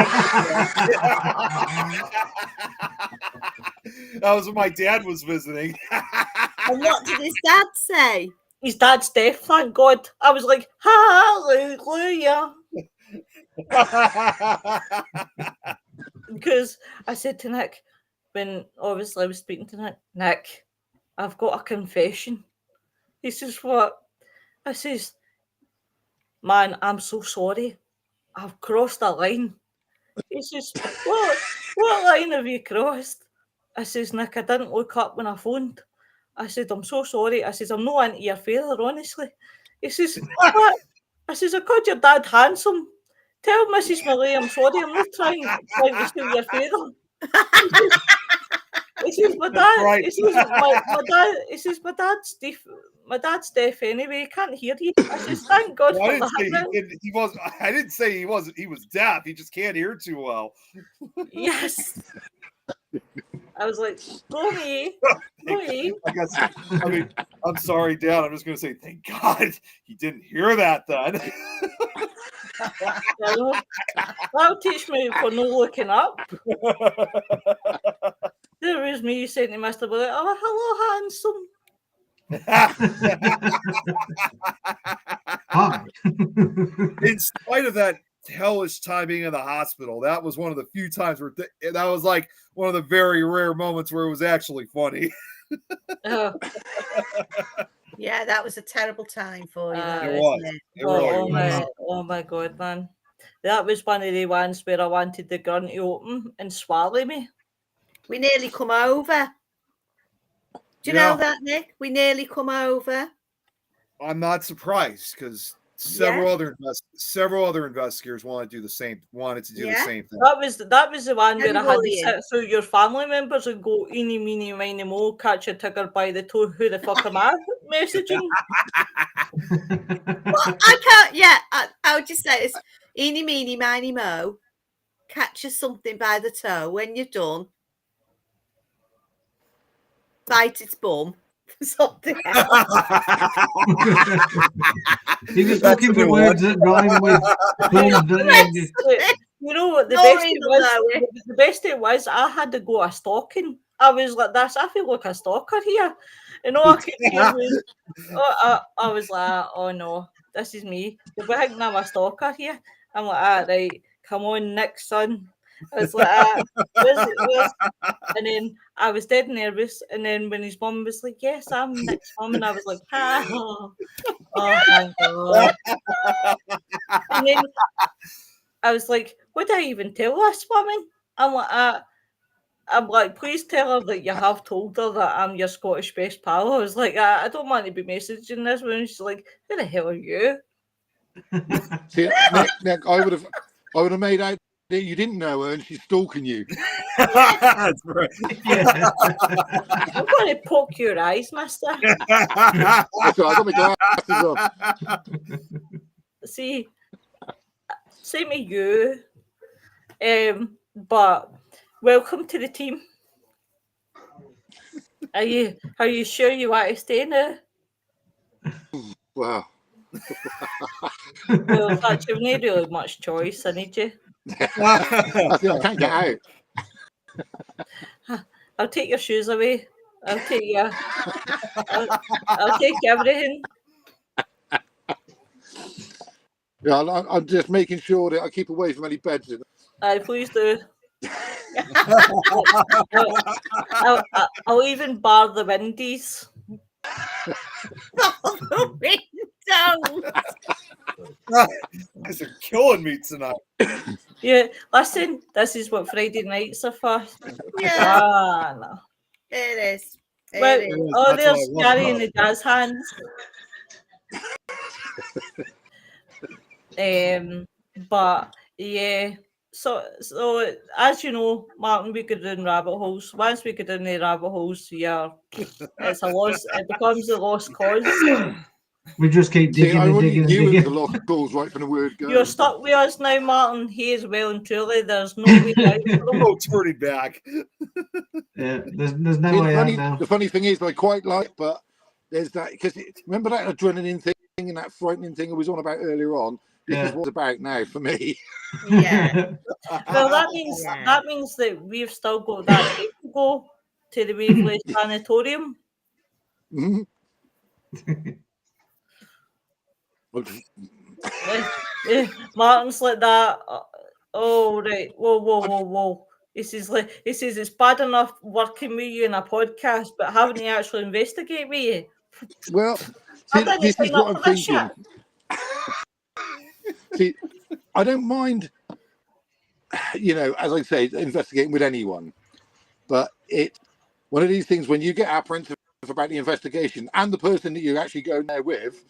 That was when my dad was visiting. And what did his dad say? His dad's deaf, thank God. I was like, hallelujah. Because I said to Nick, when obviously I was speaking to Nick, I've got a confession. He says, what? I says, man, I'm so sorry. I've crossed a line. He says, what line have you crossed? I says, Nick, I didn't look up when I phoned. I said, I'm so sorry. I says, I'm not into your father, honestly. He says, what? I says, I called your dad handsome. Tell Mrs. Malay I'm sorry. I'm not trying to steal your father. He says, my dad. Right. He says, my dad. He says, my dad's deaf. My dad's deaf anyway. He can't hear you. I says, thank God for that. I didn't say he wasn't. He was deaf. He just can't hear too well. Yes. I was like, go me. I mean, I'm sorry, Dad. I'm just going to say, thank God he didn't hear that then. That'll teach me for no looking up. There was me saying to Mr. Bullet, oh, hello, handsome. Hi. In spite of that hellish time being in the hospital, that was one of the few times where that was like one of the very rare moments where it was actually funny. Yeah, that was a terrible time for you. It was. Oh my God, man. That was one of the ones where I wanted the gun to open and swallow me. We nearly come over. Do you know that, Nick? We nearly come over. I'm not surprised because several other investigators wanted to do the same thing. That was the one where I had to sit through your family members and go eeny meeny miny mo, catch a tiger by the toe, who the fuck am I messaging? Well, I can't. Yeah, I would just say it's eeny meeny miny mo, catch us something by the toe. When you're done, bite its bum. Something else. You're just looking for words that rhyme with you know what the best it was I had to go a stalking. I was like this, I feel like a stalker here. And all I could hear was I was like, oh no, this is me. They're thinking I'm a stalker here. I'm like, right, come on, Nick, son. I was like, where's? And then I was dead nervous. And then when his mum was like, yes, I'm Nick's mum. And I was like, oh my God. And then I was like, would I even tell this woman? I'm like, please tell her that you have told her that I'm your Scottish best pal. I was like, I don't want to be messaging this one. She's like, who the hell are you? See, Nick, I would have made out you didn't know her and she's stalking you. That's right. Yeah. I'm going to poke your eyes, mister. That's all right, I got my glasses on. See, same to you. But welcome to the team. Are you sure you want to stay now? Wow. Well, in fact, you've not really much choice. I need you. I can't get out. I'll take your shoes away. I'll take your. I'll take everything. Yeah, I'm just making sure that I keep away from any beds. Aye, please do. I'll even bar the windies. Guys are killing me tonight. Yeah, listen, this is what Friday nights are for. Yeah, No. it is. Well, It is. oh, That's there's what I love Gary in about the jazz hands. But yeah, so as you know, Martin, we go down rabbit holes. Once we go down the rabbit holes, yeah, it's a loss. It becomes a lost cause. We just keep See, digging I and already digging and knew it was a digging. lost cause right from the word go. You're stuck with us now, Martin. He is well and truly. There's no way out. No turning back. Yeah, there's no See, way out now. the funny thing is, I quite like, but there's that because remember that adrenaline thing and that frightening thing I was on about earlier on. This is Yeah. what it's about now for me. Yeah. Well, that means that we've still got that day to go to the Waverley Sanatorium. Mhm. Martin's like that. Oh right, whoa. He says it's bad enough working with you in a podcast, but having to actually investigate with you. Well, I see, didn't this sign is up what I'm for this thinking. See, I don't mind, as I say, investigating with anyone, but it's one of these things when you get apprehensive about the investigation and the person that you actually go there with.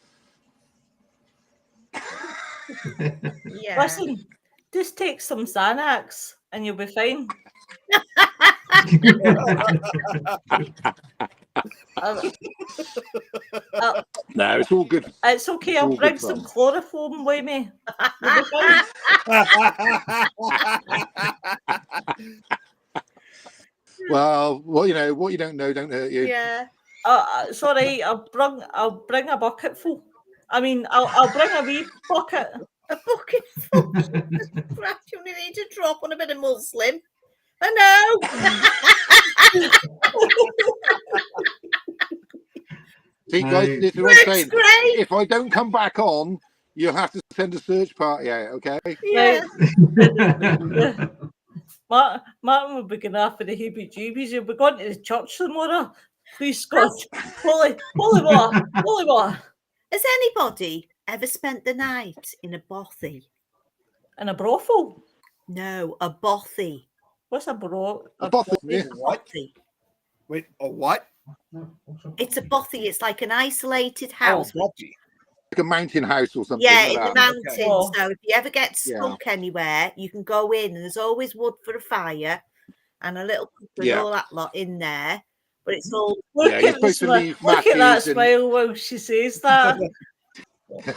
Yeah. Listen, just take some Xanax and you'll be fine. No, it's all good. It's okay. It's I'll all bring good some fun. chloroform with me. You'll be fine. Well, what you don't know don't hurt you. Yeah. Sorry, I'll bring a bucket full. I mean, I'll bring a wee bucket. A bucket full. Right, you only need to drop on a bit of muslin. I know. See, guys, this is what I'm saying. Great. If I don't come back on, you'll have to send a search party out, okay? Yeah. Martin will be going after the heebie-jeebies. He'll be going to the church tomorrow. Please, God, holy water. Has anybody ever spent the night in a bothy? And a brothel. No, a bothy. What's a bro? A bothy, yeah. Bothy. Wait, a what? It's a bothy. It's like an isolated Oh, house. Bucky. Like a mountain house or something. Yeah, like in the that. mountains. Oh. So if you ever get stuck anywhere, you can go in and there's always wood for a fire and a little cooker and all that lot in there. But it's all Look Yeah, you're at supposed to leave look at that matches and- smile while she says that.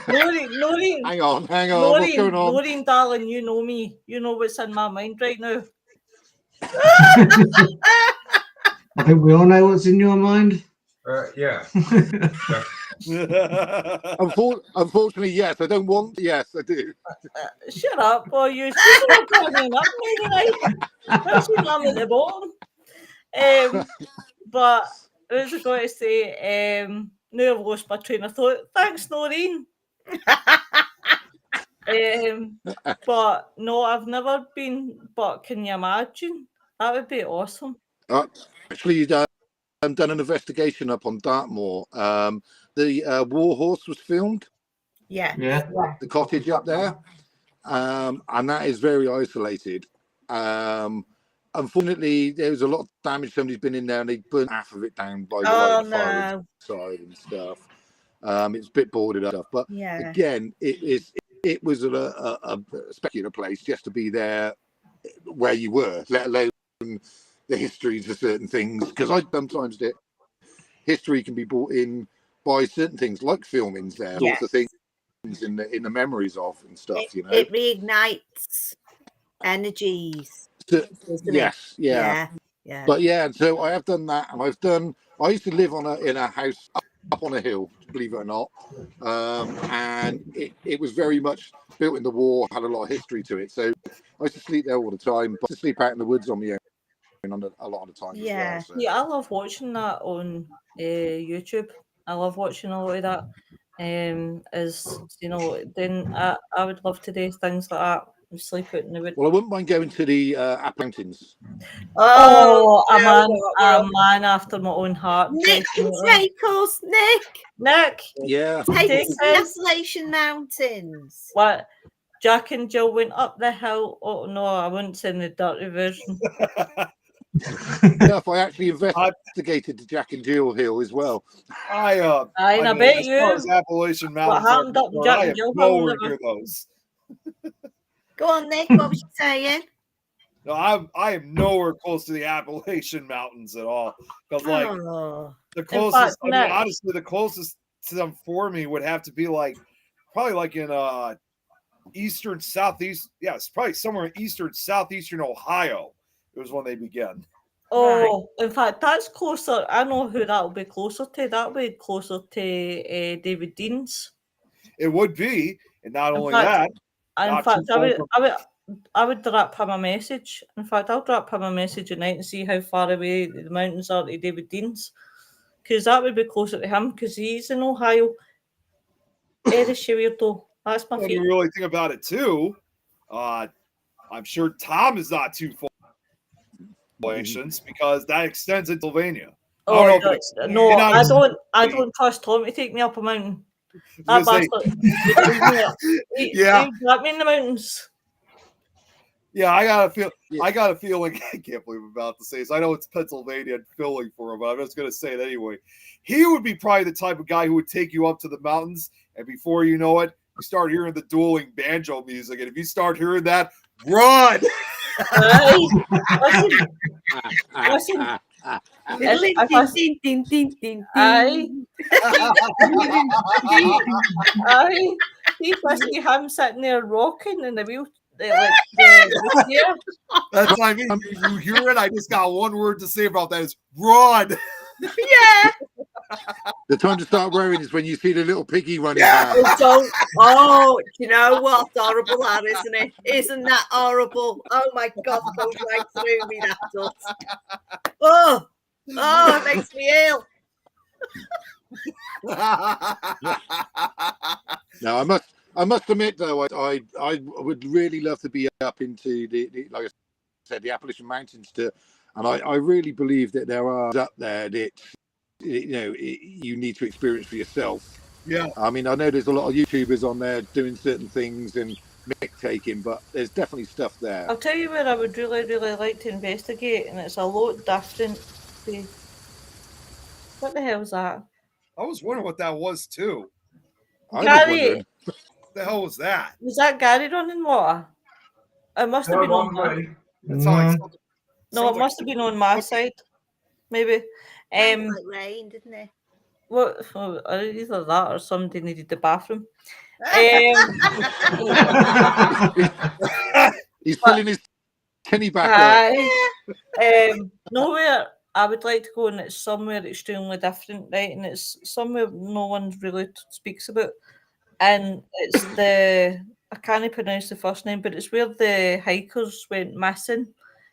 Noreen, Hang on. What's going on? Noreen, darling, you know me. You know what's in my mind right now. I think we all know what's in your mind. Yeah. Unfortunately, yes. I don't want. Yes, I do. Shut up, boy. You're still coming up tonight. That's your mum at the bottom. But I was going to say, now I've lost my train of thought. Thanks, Noreen. But no, I've never been. But can you imagine? That would be awesome. Actually, done an investigation up on Dartmoor. The War Horse was filmed. yeah. The cottage up there, and that is very isolated. Unfortunately, there was a lot of damage. Somebody's been in there and they burnt half of it down by the Oh fire inside and stuff. It's a bit boarded up, but Yeah. again, it was a spectacular place just to be there where you were, let alone the histories of certain things. Because I sometimes that history can be brought in by certain things like filmings, there sorts of things in the memories of and stuff. It reignites energies. So, yes, yeah. But and so I have done that, and I used to live in a house up on a hill, believe it or not, and it was very much built in the war, had a lot of history to it. So I used to sleep there all the time, but to sleep out in the woods on my own a lot of the time as well. So. Yeah, I love watching that on YouTube. I love watching a lot of that. As you know, then I would love to do things like that. And sleep out in the woods. Well, I wouldn't mind going to the Apple Mountains. Oh, a man after my own heart. Nick can take us, Nick. Yeah. Take us to the Appalachian Mountains. What? Jack and Jill went up the hill. Oh no, I wouldn't say in the dirty version. If I actually investigated the Jack and Jill Hill as well. I bet you. Appalachian Mountains. What happened up in Jack and Jill? Nowhere near those. Go on, Nick. What was you saying? No, I am nowhere close to the Appalachian Mountains at all. Because the closest, honestly, the closest to them for me would have to be probably in eastern southeast. Yeah, it's probably somewhere in eastern southeastern Ohio. It was when they began. Oh, right. In fact, that's closer. I know who that will be closer to. That will be closer to David Dean's. It would be, and not only that. In fact, I would drop him a message. In fact, I'll drop him a message at night and see how far away the mountains are to David Dean's, because that would be closer to him because he's in Ohio. That's my favorite. When you really think about it too, I'm sure Tom is not too far because that extends in Pennsylvania. I don't trust Tom to take me up a mountain. That bastard. Yeah, got me in the mountains. Yeah, I got a feeling. I can't believe I'm about to say this. I know it's Pennsylvania and filling for him, but I'm just going to say it anyway. He would be probably the type of guy who would take you up to the mountains, and before you know it, you start hearing the dueling banjo music, and if you start hearing that, run! Listen. He must see him sitting there rocking in the wheel. That's what I mean. You hear it? I just got one word to say about that: is run. Yeah. The time to start worrying is when you see the little piggy running. Oh, do you know what? Horrible that, isn't it? Isn't that horrible? Oh my God, it goes right through me, that does. Oh, it makes me ill. No, I must admit though, I would really love to be up into the like I said, the Appalachian Mountains and I really believe that there are up there that you need to experience for yourself. Yeah. I mean, I know there's a lot of YouTubers on there doing certain things and mic taking, but there's definitely stuff there. I'll tell you where I would really, really like to investigate, and it's a lot different. What the hell is that? I was wondering what that was too. Gary, what the hell was that? Was that Gary running water? It must have been on my. No, it must have been on my side. Maybe. Like rain, didn't it? What? Either that or somebody needed the bathroom. He's filling his tinny back up. Nowhere. I would like to go, and it's somewhere extremely different, right? And it's somewhere no one really speaks about. And it's I can't pronounce the first name, but it's where the hikers went missing,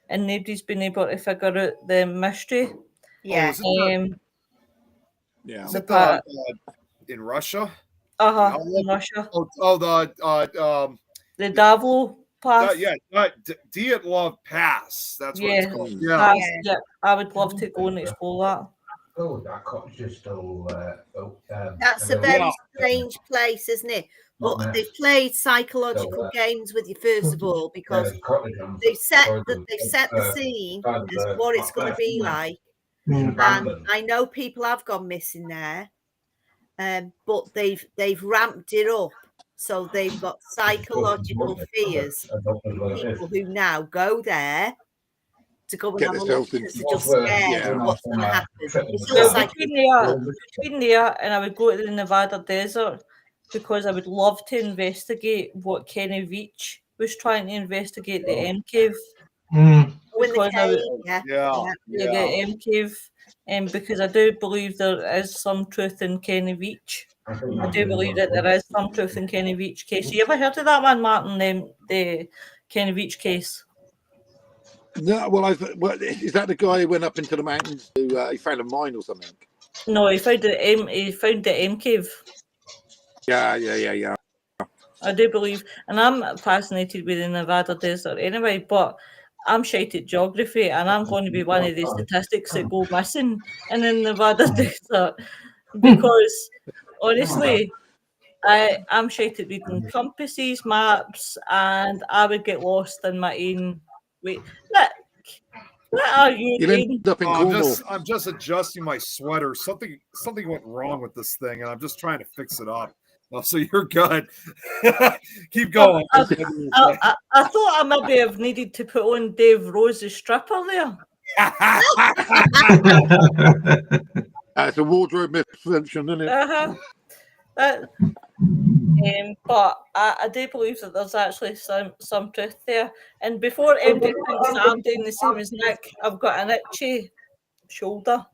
and nobody's been able to figure out the mystery. Yeah. Is it in Russia? In Russia. The Davlo Pass. Dyatlov Pass. That's what it's called. Yeah. I would love to go and explore that. Oh, that cottage is still. That's a very strange place, isn't it? But they've played psychological games with you first of all, because they've set the scene as what it's going to be like. And I know people have gone missing there, but they've ramped it up So they've got psychological fears. People who now go there to go and Get have a look themselves because into- they're just scared Yeah. of what's going to happen. It's all Well, psychological. between there and I would go to the Nevada desert because I would love to investigate what Kenny Veach was trying to investigate, the M cave. Mm. Oh, in the Because I cave, would- yeah. The M cave, because I do believe there is some truth in Kenny Veach. I do believe that there is some truth in Kenny Veach case. You ever heard of that man, Martin? The Kenny Veach case? No, well, is that the guy who went up into the mountains to he found a mine or something? No, he found the M cave. Yeah. I do believe, and I'm fascinated with the Nevada desert anyway, but I'm shite at geography and I'm going to be one of the statistics that go missing in the Nevada desert because honestly, I'm shite at reading compasses, maps, and I would get lost in my own way. Nick, what are you You'll doing? end up in Cornwall. I'm just adjusting my sweater. Something went wrong with this thing, and I'm just trying to fix it up. Oh, so you're good. Keep going. I thought I maybe have needed to put on Dave Rose's stripper there. It's a wardrobe misfunction, isn't it? But I do believe that there's actually some truth there. And before anybody thinks that I'm doing the same as Nick, I've got an itchy shoulder.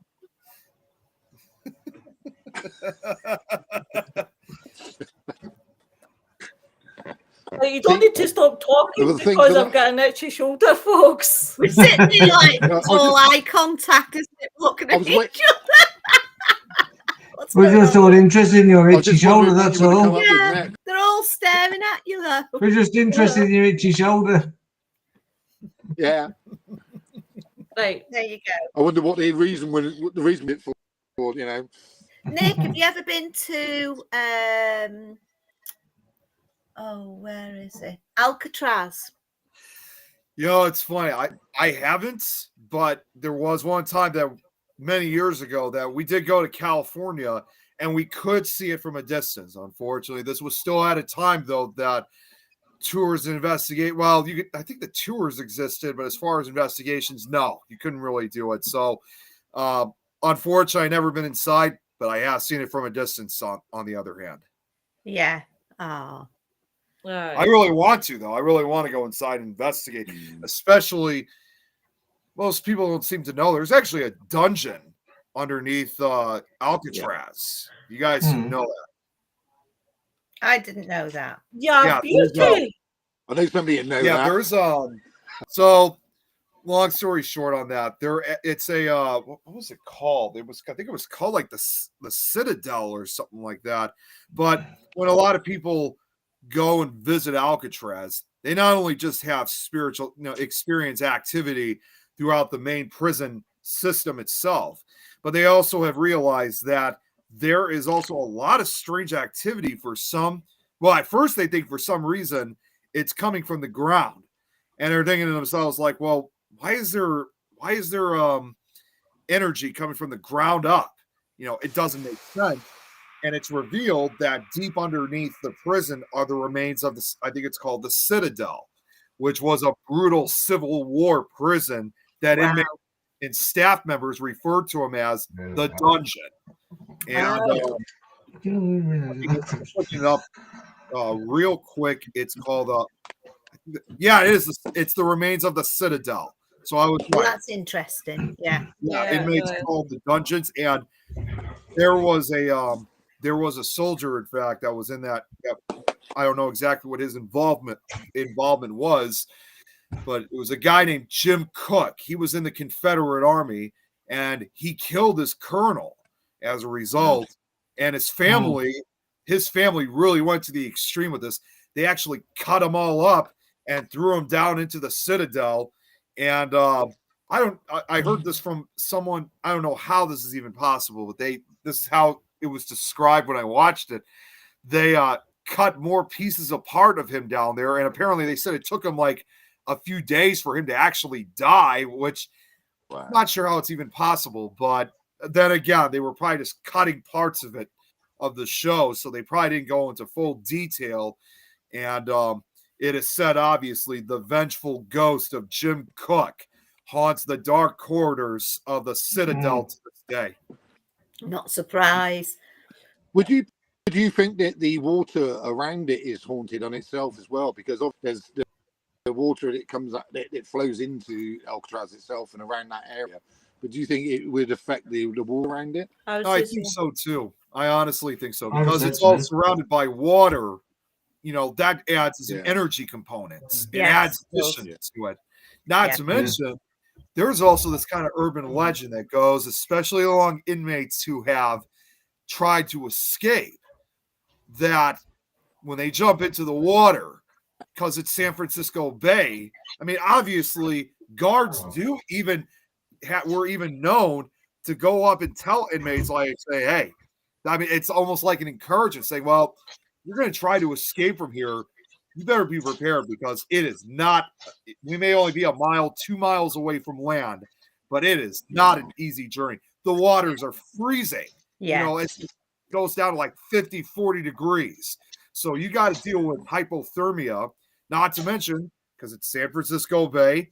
You don't need to stop talking because I've got an itchy shoulder, folks. We're sitting here like all eye contact, isn't it? Looking at each other. We're just all interested in your itchy shoulder, that's all. Yeah, they're all staring at you though. We're just interested in your itchy shoulder. Yeah. Right. There you go. I wonder what the reason it's for, you know. Nick, have you ever been to where is it? Alcatraz. You know, it's funny. I haven't, but there was one time that many years ago that we did go to California and we could see it from a distance. Unfortunately, this was still at a time though that tours and investigate. Well, I think the tours existed, but as far as investigations, no, you couldn't really do it. So, unfortunately, I never been inside, but I have seen it from a distance. On the other hand, yeah. Oh. I really want to, though. I really want to go inside and investigate, especially most people don't seem to know there's actually a dungeon underneath Alcatraz. You guys know that. I didn't know that. Yeah, beauty. I know somebody that knows that. Yeah, there's so long story short on that, it's a what was it called? I think it was called like the Citadel or something like that. But when a lot of people go and visit Alcatraz, they not only just have spiritual, experience activity throughout the main prison system itself, but they also have realized that there is also a lot of strange activity for some. Well, at first they think for some reason it's coming from the ground, and they're thinking to themselves like, well, why is there energy coming from the ground up? It doesn't make sense. And it's revealed that deep underneath the prison are the remains of I think it's called the Citadel, which was a brutal Civil War prison that inmates and staff members referred to them as the dungeon. And looking it up real quick, it's called it is. It's the remains of the Citadel. So I was right. Well, that's interesting. Yeah. Inmates called the dungeons, and there was a soldier, in fact, that was in that. I don't know exactly what his involvement was, but it was a guy named Jim Cook. He was in the Confederate Army, and he killed his colonel as a result. And his family really went to the extreme with this. They actually cut them all up and threw them down into the Citadel. And I heard this from someone. I don't know how this is even possible, but this is how it was described when I watched it. They cut more pieces apart of him down there, and apparently they said it took him like a few days for him to actually die, which I'm not sure how it's even possible. But then again, they were probably just cutting parts of it of the show, so they probably didn't go into full detail. And it is said, obviously, the vengeful ghost of Jim Cook haunts the dark corridors of the Citadel to this day. Not surprised. Would you think that the water around it is haunted on itself as well? Because there's the water that comes up, it flows into Alcatraz itself and around that area. But do you think it would affect the water around it? I think so too. I honestly think so, I would because say it's all so. surrounded by water. You know, that adds as an energy component. It adds addition to it. Not to mention, there's also this kind of urban legend that goes, especially along inmates who have tried to escape, that when they jump into the water, because it's San Francisco Bay, I mean, obviously, guards do were even known to go up and tell inmates, like, say, hey, I mean, it's almost like an encouragement, saying, well, you're going to try to escape from here. You better be prepared, because it is not, we may only be a mile, 2 miles away from land, but it is not an easy journey. The waters are freezing. You know, it goes down to like 50, 40 degrees. So you got to deal with hypothermia, not to mention, because it's San Francisco Bay,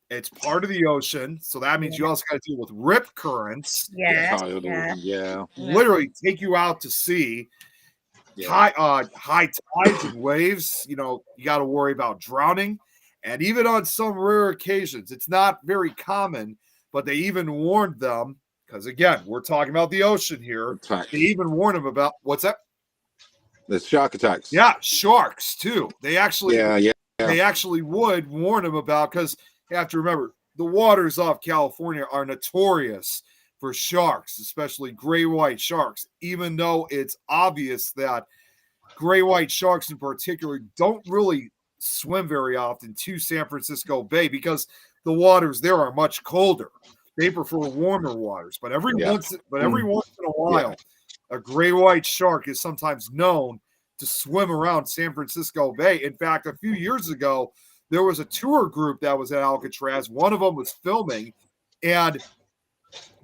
it's part of the ocean. So that means you also got to deal with rip currents. Literally take you out to sea. High tides and waves, you know, you got to worry about drowning. And even on some rare occasions, it's not very common, but they even warned them, because again, we're talking about the ocean here. They even warned them about, what's that? The shark attacks. Yeah, sharks too. They actually, they actually would warn them about, because you have to remember, the waters off California are notorious for sharks, especially gray white sharks, even though it's obvious that gray white sharks in particular don't really swim very often to San Francisco Bay, because the waters there are much colder. They prefer warmer waters. But every once in a while, a gray white shark is sometimes known to swim around San Francisco Bay. In fact, a few years ago, there was a tour group that was at Alcatraz. One of them was filming, and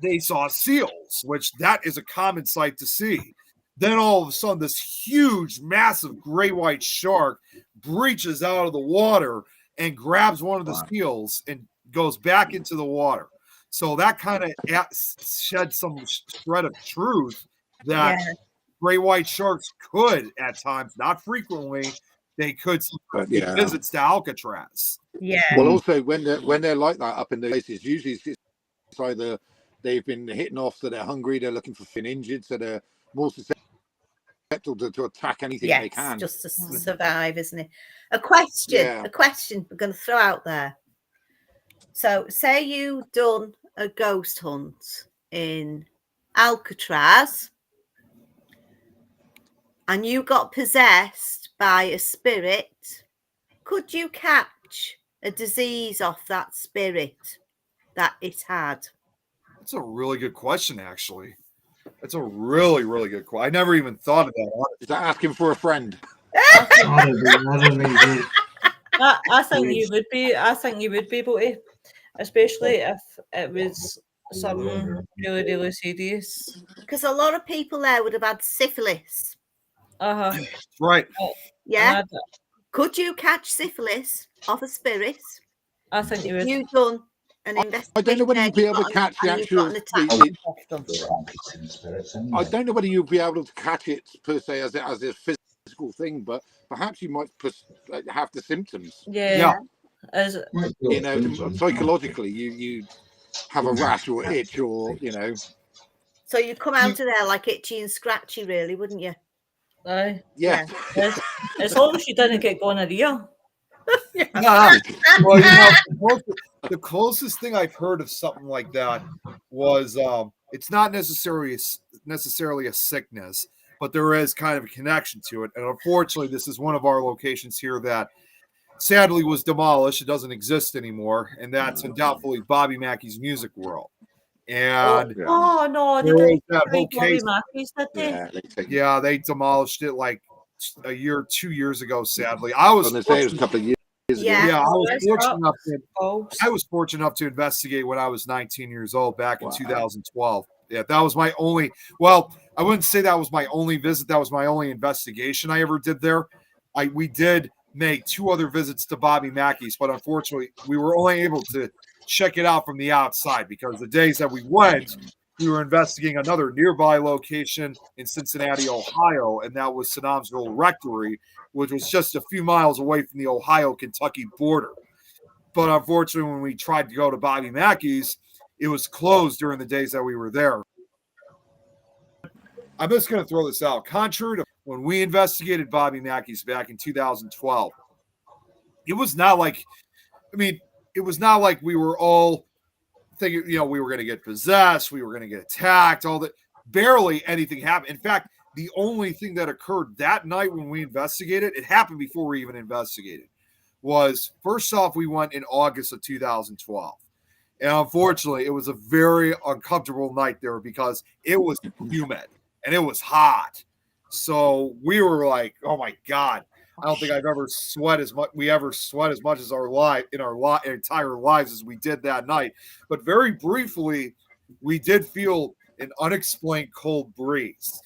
they saw seals, which that is a common sight to see. Then all of a sudden, this huge, massive gray white shark breaches out of the water and grabs one of the seals and goes back into the water. So that kind of shed some shred of truth that gray white sharks could, at times, not frequently, they could make visits to Alcatraz. Well, also when they're like that up in the places, usually it's either they've been hitting off, so they're hungry, they're looking for injured, so they're more susceptible to attack anything they can. Just to survive, isn't it? A question we're going to throw out there. So, say you done a ghost hunt in Alcatraz and you got possessed by a spirit, could you catch a disease off that spirit that it had? That's a really good question, actually. That's a really, really good question. I never even thought of that. Is that asking for a friend? I think you would be. I think you would be able to, especially if it was something really, really serious. Because a lot of people there would have had syphilis. Right. Yeah. Could you catch syphilis off a spirit? I think you would. You done an investigation. I don't know whether you'd be able to catch the actual. I don't know whether you'd be able to catch it per se as a physical thing, but perhaps you might have the symptoms. As you know, psychologically, you have a rash or itch, or you know. So you'd come out of there like itchy and scratchy, really, wouldn't you? Yeah. As long as you didn't get gonorrhea. Well, you know, the closest thing I've heard of something like that was it's not necessarily a sickness, but there is kind of a connection to it. And unfortunately, this is one of our locations here that sadly was demolished. It doesn't exist anymore, and that's undoubtedly Bobby Mackey's Music World. And no, they didn't Bobby Mackey's, did they? They demolished it like a year, 2 years ago. Sadly, I was going to say it was a couple of years. I was fortunate enough to investigate when I was 19 years old back in 2012. Yeah, that was my only. Well, I wouldn't say that was my only visit. That was my only investigation I ever did there. We did make 2 other visits to Bobby Mackey's, but unfortunately, we were only able to check it out from the outside because the days that we went, we were investigating another nearby location in Cincinnati, Ohio, and that was Saddamsville Rectory, which was just a few miles away from the Ohio-Kentucky border. But unfortunately, when we tried to go to Bobby Mackey's, it was closed during the days that we were there. I'm just going to throw this out. Contrary to when we investigated Bobby Mackey's back in 2012, it was not like, it was not like we were all thinking, we were going to get possessed, we were going to get attacked, all that. Barely anything happened. In fact, the only thing that occurred that night when we investigated, it happened before we even investigated, was first off, we went in August of 2012. And unfortunately, it was a very uncomfortable night there because it was humid and it was hot. So we were like, oh my God, I don't think I've ever sweat as much. We ever sweat as much as our entire lives as we did that night. But very briefly, we did feel an unexplained cold breeze.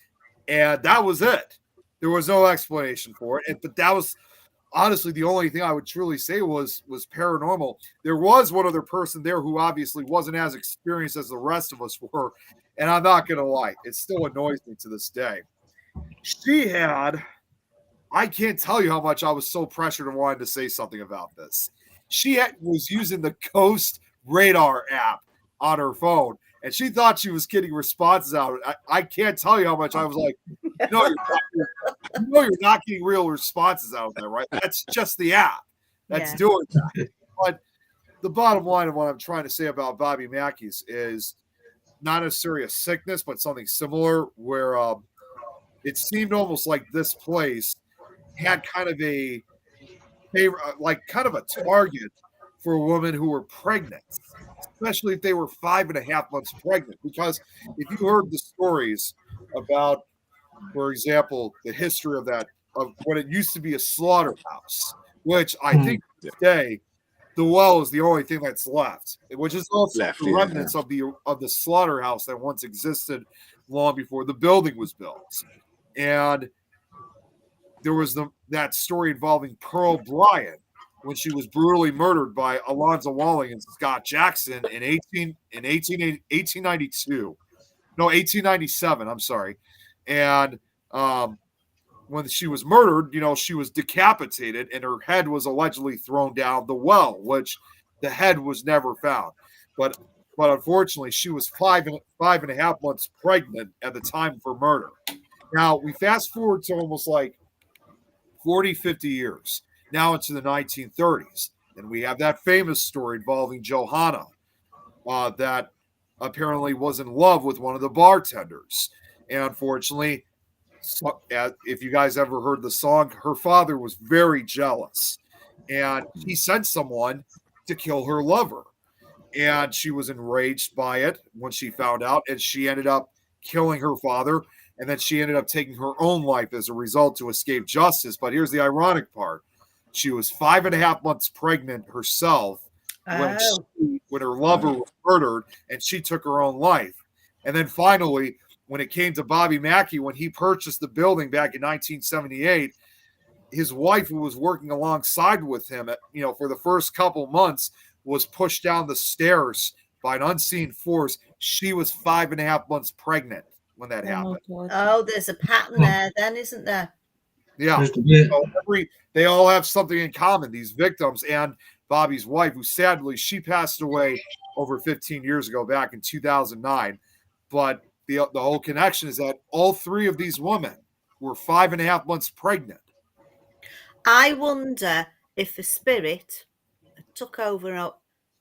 And that was it. There was no explanation for it. But that was honestly the only thing I would truly say was paranormal. There was one other person there who obviously wasn't as experienced as the rest of us were. And I'm not going to lie, it still annoys me to this day. She had, I can't tell you how much I was so pressured and wanted to say something about this. She was using the Ghost Radar app on her phone, and she thought she was getting responses out. I can't tell you how much I was like, you're not getting real responses out of there, right? That's just the app that's doing that. But the bottom line of what I'm trying to say about Bobby Mackey's is not necessarily a sickness, but something similar where it seemed almost like this place had kind of a target for women who were pregnant, especially if they were 5.5 months pregnant. Because if you heard the stories about, for example, the history of what it used to be a slaughterhouse, which I think today the well is the only thing that's left, which is also the remnants of the slaughterhouse that once existed long before the building was built. And there was that story involving Pearl Bryant when she was brutally murdered by Alonzo Walling and Scott Jackson in 1892. No, 1897, I'm sorry. And when she was murdered, she was decapitated and her head was allegedly thrown down the well, which the head was never found. But unfortunately, she was 5.5 months pregnant at the time of her murder. Now, we fast forward to almost like 40, 50 years, now into the 1930s. And we have that famous story involving Johanna that apparently was in love with one of the bartenders. And unfortunately, if you guys ever heard the song, her father was very jealous. And he sent someone to kill her lover. And she was enraged by it when she found out. And she ended up killing her father. And then she ended up taking her own life as a result to escape justice. But here's the ironic part. She was 5.5 months pregnant herself when her lover was murdered, and she took her own life. And then finally, when it came to Bobby Mackey, when he purchased the building back in 1978, his wife, who was working alongside with him, for the first couple months, was pushed down the stairs by an unseen force. She was 5.5 months pregnant when that happened. Oh, there's a pattern there then, isn't there? Yeah. So they all have something in common, these victims and Bobby's wife, who sadly, she passed away over 15 years ago, back in 2009. But the whole connection is that all 3 of these women were 5.5 months pregnant. I wonder if a spirit took over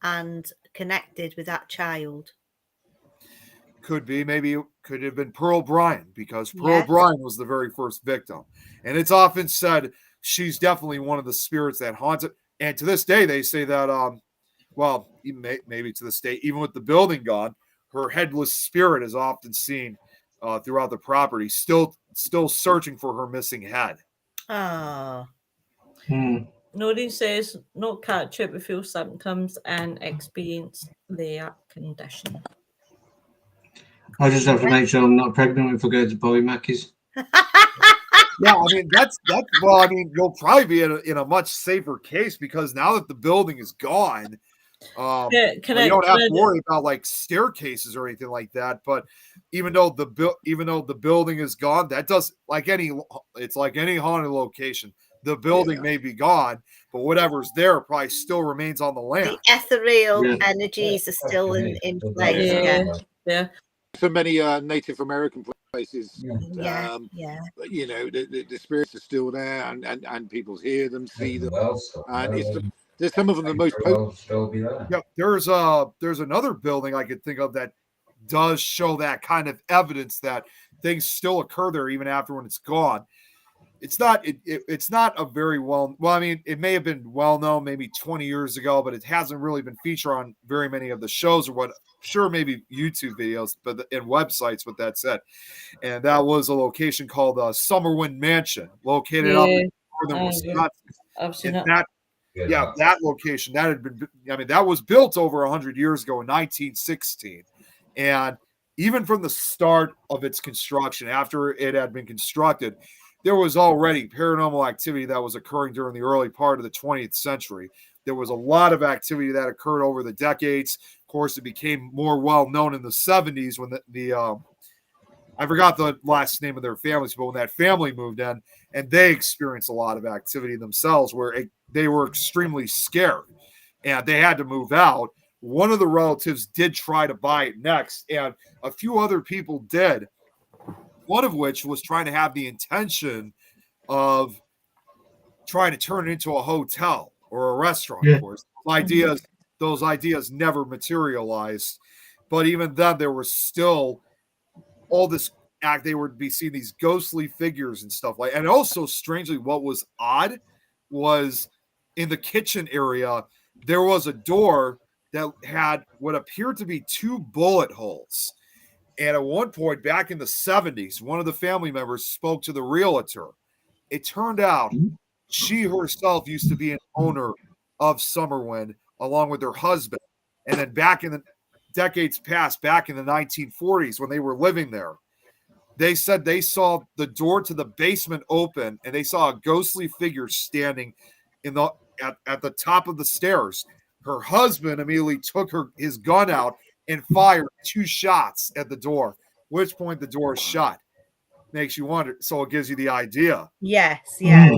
and connected with that child. Could be. Maybe it could have been Pearl Bryant, because Pearl Bryant was the very first victim. And it's often said she's definitely one of the spirits that haunts it. And to this day, they say that, maybe to this day, even with the building gone, her headless spirit is often seen throughout the property, still searching for her missing head. Ah. Noreen says, not catch it with your symptoms and experience their condition. I just have to make sure I'm not pregnant if I go to Bobby Mackey's. Yeah, I mean that's well, I mean you'll probably be in a much safer case because now that the building is gone, Yeah, you don't have to worry about like staircases or anything like that. But even though the building is gone, that does it's like any haunted location. The building may be gone, but whatever's there probably still remains on the land. The ethereal Yeah. energies are still in place. Yeah. For many Native American places, Yeah. you know, the spirits are still there, and people hear them, see them, and there's some of them the most potent. Yeah, there's another building I could think of that does show that kind of evidence that things still occur there even after when it's gone. It's not a very well, I mean, it may have been well known maybe 20 years ago, but it hasn't really been featured on very many of the shows or what. Sure, maybe YouTube videos, but and websites. With that said, and that was a location called Summerwind Mansion, located up in northern Wisconsin. I've seen it. That location that had been, I mean, that was built over 100 years ago in 1916, and even from the start of its construction, after it had been constructed, there was already paranormal activity that was occurring during the early part of the 20th century. There was a lot of activity that occurred over the decades. Of course, it became more well known in the 70s when the I forgot the last name of their families, but when that family moved in and they experienced a lot of activity themselves where they were extremely scared and they had to move out. One of the relatives did try to buy it next, and a few other people did, one of which was trying to have the intention of trying to turn it into a hotel or a restaurant. Of course, those ideas never materialized. But even then, there was still all this act. They would be seeing these ghostly figures and stuff like. And also, strangely, what was odd was in the kitchen area there was a door that had what appeared to be 2 bullet holes. And at one point back in the 70s, one of the family members spoke to the realtor. It turned out she herself used to be an owner of Summerwind along with her husband. And then back in the decades past, back in the 1940s when they were living there, they said they saw the door to the basement open and they saw a ghostly figure standing at the top of the stairs. Her husband immediately took his gun out and fired 2 shots at the door, at which point the door is shut. Makes you wonder. So it gives you the idea. Yes, yeah.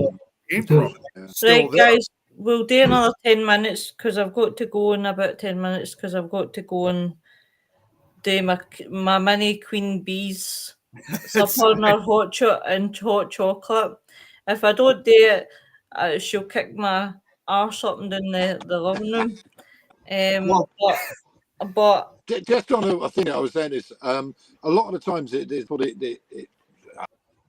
Right, guys, we'll do another 10 minutes because I've got to go in about 10 minutes because I've got to go and do my mini queen bees supper and her hot chocolate. If I don't do it, she'll kick my arse up and down the living room. But just on a thing that I was saying is a lot of the times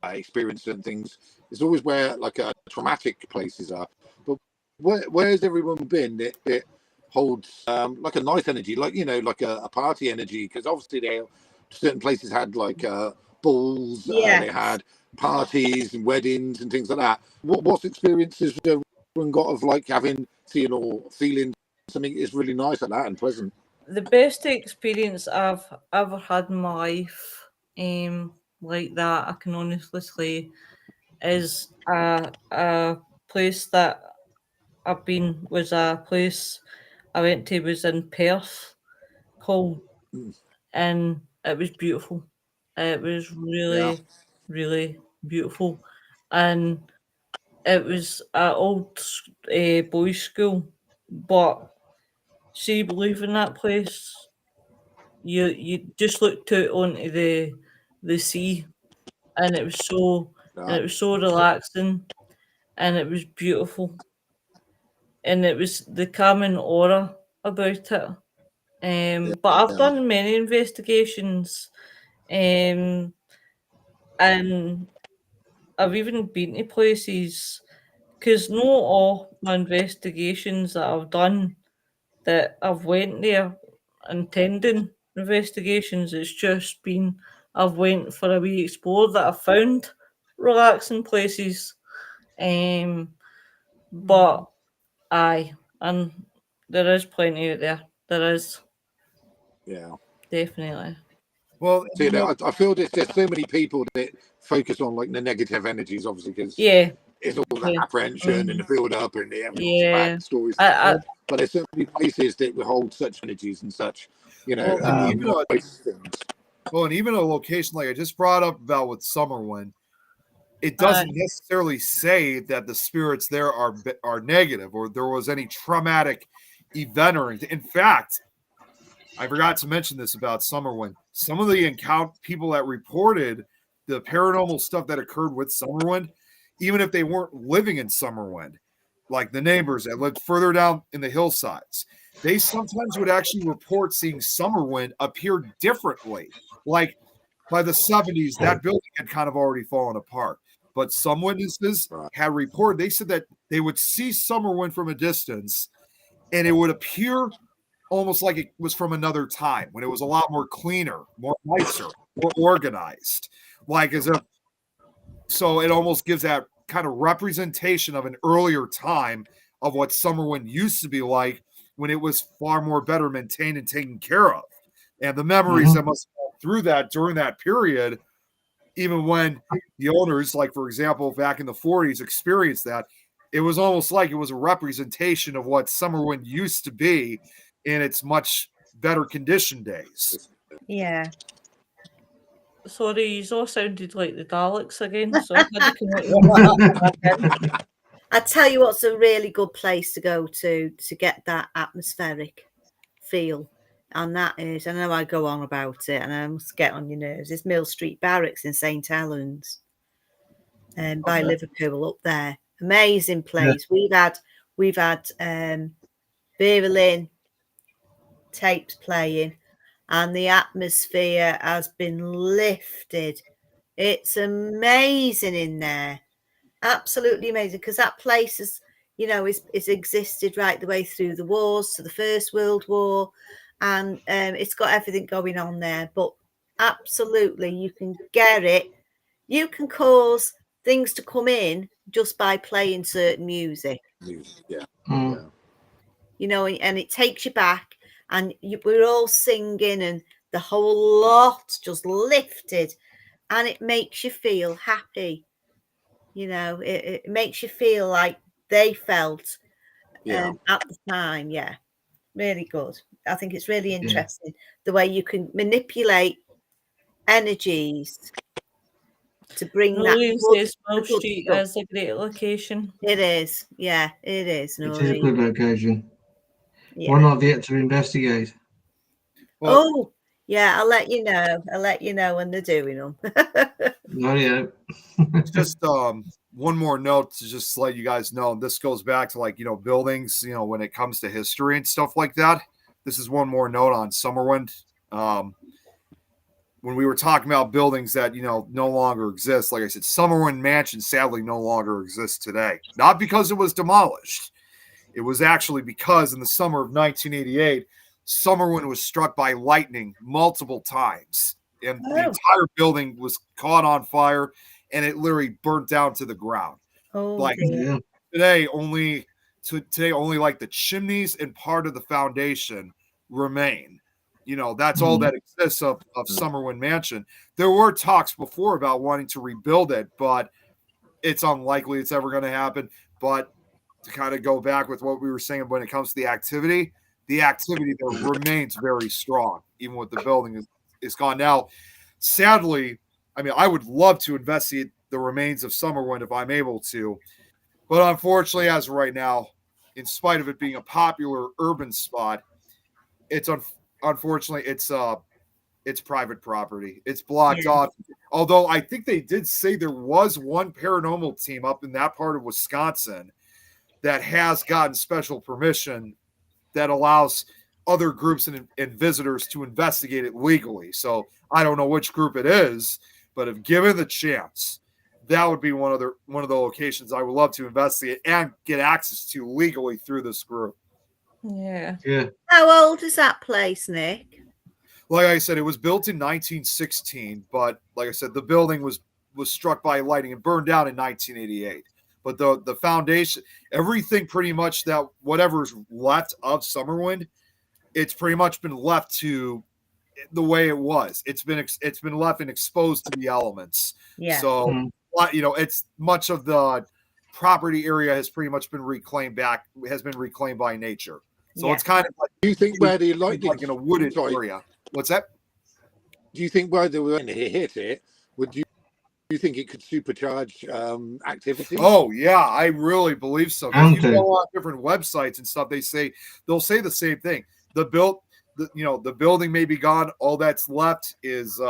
I experience certain things. It's always where like traumatic places are. But where's everyone been that holds like a nice energy, like like a party energy? Because obviously certain places had like balls, they had parties and weddings and things like that. What experiences have everyone got of like seeing or feeling something is really nice like that and pleasant? The best experience I've ever had in my life, like that, I can honestly say, is a place that I've been was a place I went to was in Perth called, and it was beautiful. It was really, really beautiful, and it was an old boys' school, but see, believe in that place. You just looked out onto the sea, and it was so relaxing, and it was beautiful, and it was the calming aura about it. But I've done many investigations, and I've even been to places because not all my investigations that I've done that I've went there intending investigations. It's just been I've went for a wee explore that I found relaxing places. But aye, and there is plenty out there. There is. Yeah. Definitely. Well, So, I feel there's so many people that focus on like the negative energies, obviously, because Yeah. it's all the apprehension and the build up and the Yeah. bad stories. I, But there's so many places that will hold such energies and such, well, and nice things. Well, and even a location like I just brought up about with Summerwind, it doesn't necessarily say that the spirits there are negative or there was any traumatic event or anything. In fact, I forgot to mention this about Summerwind. Some of the people that reported the paranormal stuff that occurred with Summerwind, even if they weren't living in Summerwind, like the neighbors that lived further down in the hillsides, they sometimes would actually report seeing Summerwind appear differently. Like by the 70s, that building had kind of already fallen apart. But some witnesses had reported, they said that they would see Summerwind from a distance and it would appear almost like it was from another time when it was a lot more cleaner, more nicer, more organized. Like as if, so it almost gives that kind of representation of an earlier time of what Summerwind used to be like when it was far more better maintained and taken care of. And the memories that must go through that during that period, even when the owners, like for example, back in the 40s, experienced that, it was almost like it was a representation of what Summerwind used to be in its much better condition days. Yeah. sorry, you all sounded like the Daleks again, so I had to come out. I tell you what's a really good place to go to get that atmospheric feel. And that is, I know I go on about it and I must get on your nerves, it's Mill Street Barracks in St. Helens by Liverpool up there. Amazing place. Yeah. We've had Vera Lynn tapes playing and the atmosphere has been lifted. It's amazing in there. Absolutely amazing, because that place is, it's existed right the way through the wars, to the First World War, and it's got everything going on there. But absolutely, you can get it. You can cause things to come in just by playing certain music. Yeah. And it takes you back, and we're all singing, and the whole lot just lifted, and it makes you feel happy. It makes you feel like they felt at the time. Yeah, really good. I think it's really interesting the way you can manipulate energies to bring Nori that. says Mill Street is a great location. It is. Yeah, it is. It is a good location. Yeah. One I've yet to investigate. Well, yeah, I'll let you know. I'll let you know when they're doing them. Oh, yeah. Just one more note to just let you guys know. This goes back to buildings, when it comes to history and stuff like that. This is one more note on Summerwind. When we were talking about buildings that, no longer exist, like I said, Summerwind Mansion sadly no longer exists today. Not because it was demolished. It was actually because in the summer of 1988, Summerwind was struck by lightning multiple times. And the entire building was caught on fire and it literally burnt down to the ground. Today, only like the chimneys and part of the foundation remain. That's all that exists of Summerwind Mansion. There were talks before about wanting to rebuild it, but it's unlikely it's ever going to happen. But to kind of go back with what we were saying when it comes to the activity there remains very strong, even with the building is gone. Now, sadly, I would love to investigate the remains of Summerwind if I'm able to, but unfortunately, as of right now, in spite of it being a popular urban spot, unfortunately it's private property. It's blocked off. Although I think they did say there was one paranormal team up in that part of Wisconsin that has gotten special permission that allows other groups and visitors to investigate it legally. So I don't know which group it is, but if given the chance, that would be one of the locations I would love to investigate and get access to legally through this group. Yeah. How old is that place, Nick? Like I said, it was built in 1916, but like I said, the building was struck by lightning and burned down in 1988. But the foundation, everything pretty much whatever's left of Summerwind, it's pretty much been left to the way it was. It's been left and exposed to the elements. Yeah. So it's much of the property area has pretty much been reclaimed by nature. So it's kind of like, do you think where the lightning like in a wooded area? What's that? Do you think where they were going to hit it? Do you think it could supercharge activity? Oh yeah, I really believe so. If you go on different websites and stuff, they'll say the same thing. The building may be gone. All that's left is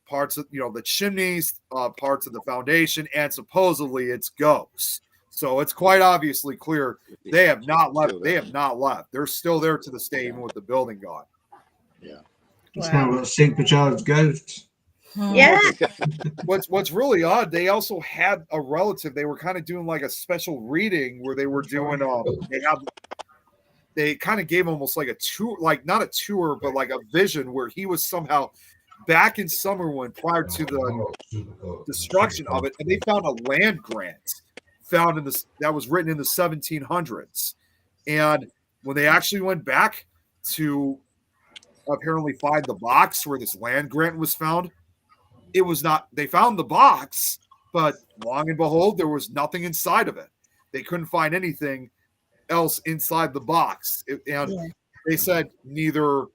parts of the chimneys, parts of the foundation, and supposedly it's ghosts. So it's quite obviously clear they have not left. They have not left. They're still there to this day, even with the building gone. Yeah. It's now got supercharged ghosts. Yeah. What's really odd, they also had a relative. They were kind of doing like a special reading where they were doing they kind of gave almost like a tour, like not a tour, but like a vision where he was somehow back in Summerwind prior to the destruction of it, and they found a land grant that was written in the 1700s. And when they actually went back to apparently find the box where this land grant was found, it was not, they found the box, but long and behold, there was nothing inside of it. They couldn't find anything else inside the box. They said neither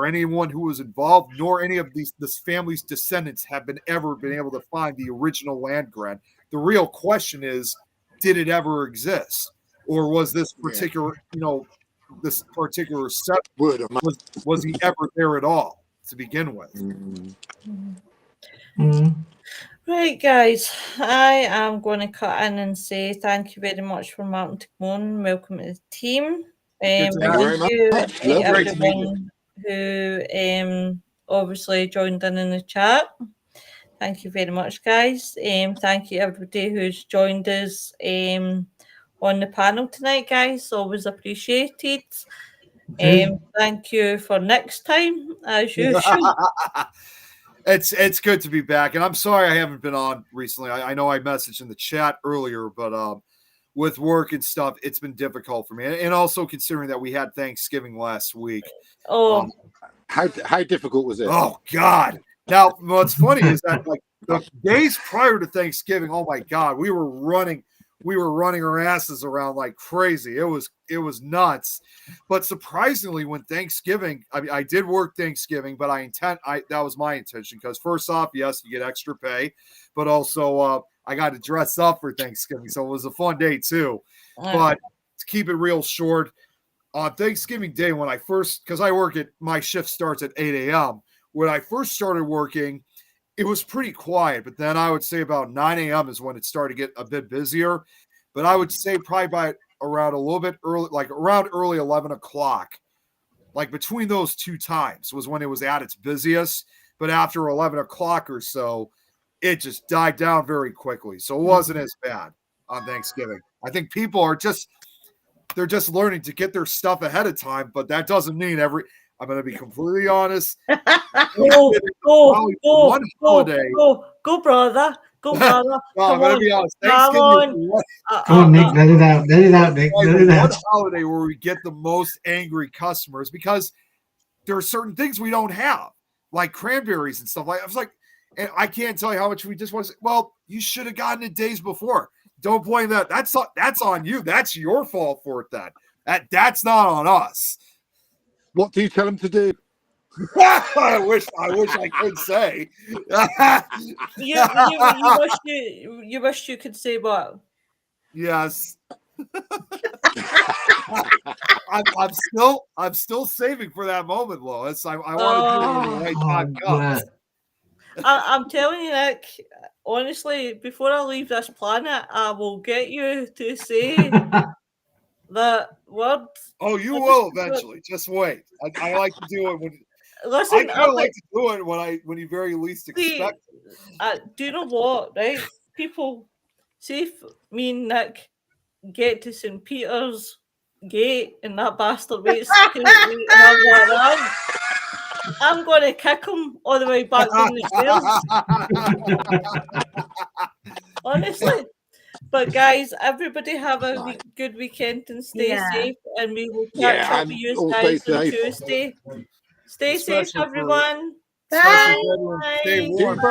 anyone who was involved nor any of this family's descendants have ever been able to find the original land grant. The real question is, did it ever exist? Or was this particular, this particular set, was he ever there at all to begin with? Right, guys, I am going to cut in and say thank you very much for Martyn to come on. Welcome to the team. Thank you everyone who obviously joined in the chat. Thank you very much, guys. Thank you everybody who's joined us on the panel tonight, guys. Always appreciated. Thank you for next time, as usual. It's good to be back, and I'm sorry I haven't been on recently. I know I messaged in the chat earlier, but with work and stuff, it's been difficult for me, and also considering that we had Thanksgiving last week. Oh, how difficult was it? Oh God! Now, what's funny is that like the days prior to Thanksgiving, oh my God, we were running our asses around like crazy. It was nuts. But surprisingly, when Thanksgiving, I did work Thanksgiving, but that was my intention, because first off, yes, you get extra pay, but also I got to dress up for Thanksgiving, so it was a fun day too. But to keep it real short, on Thanksgiving Day, when because my shift starts at 8 a.m. When I first started working, it was pretty quiet, but then I would say about 9 a.m. is when it started to get a bit busier. But I would say probably by around a little bit early, like around early 11 o'clock, like between those two times was when it was at its busiest. But after 11 o'clock or so, it just died down very quickly. So it wasn't as bad on Thanksgiving. I think people they're just learning to get their stuff ahead of time, but that doesn't mean I'm going to be completely honest. Go, brother. Go, brother. I'm going to be honest. Come on. Come on, Nick. Let it out, Nick. Let it out. One holiday where we get the most angry customers, because there are certain things we don't have, like cranberries and stuff like that. I was like, and I can't tell you how much we just want to say, well, you should have gotten it days before. Don't blame that. That's on you. That's your fault for it then. That's not on us. What do you tell them to do? I wish I could say. You wish you could say what? Yes. I'm still saving for that moment, Lois. I want to do it when the right time comes. I'm telling you, Nick, honestly, before I leave this planet, I will get you to say that word. Oh, you will eventually. Just wait. I like to do it when. Listen, I kind of like to do it when you very least expect it. Do you know what? Right? People, see if me and Nick get to St. Peter's Gate and that bastard waits to have that around, I'm going to kick him all the way back down the stairs. Honestly. But guys, everybody have a Right. good weekend and stay Yeah. safe. And we will catch Yeah, up and with you all guys stay on safe. Tuesday. Stay safe, Especially for- everyone. Especially Bye. bedroom, stay Bye. warm. Keep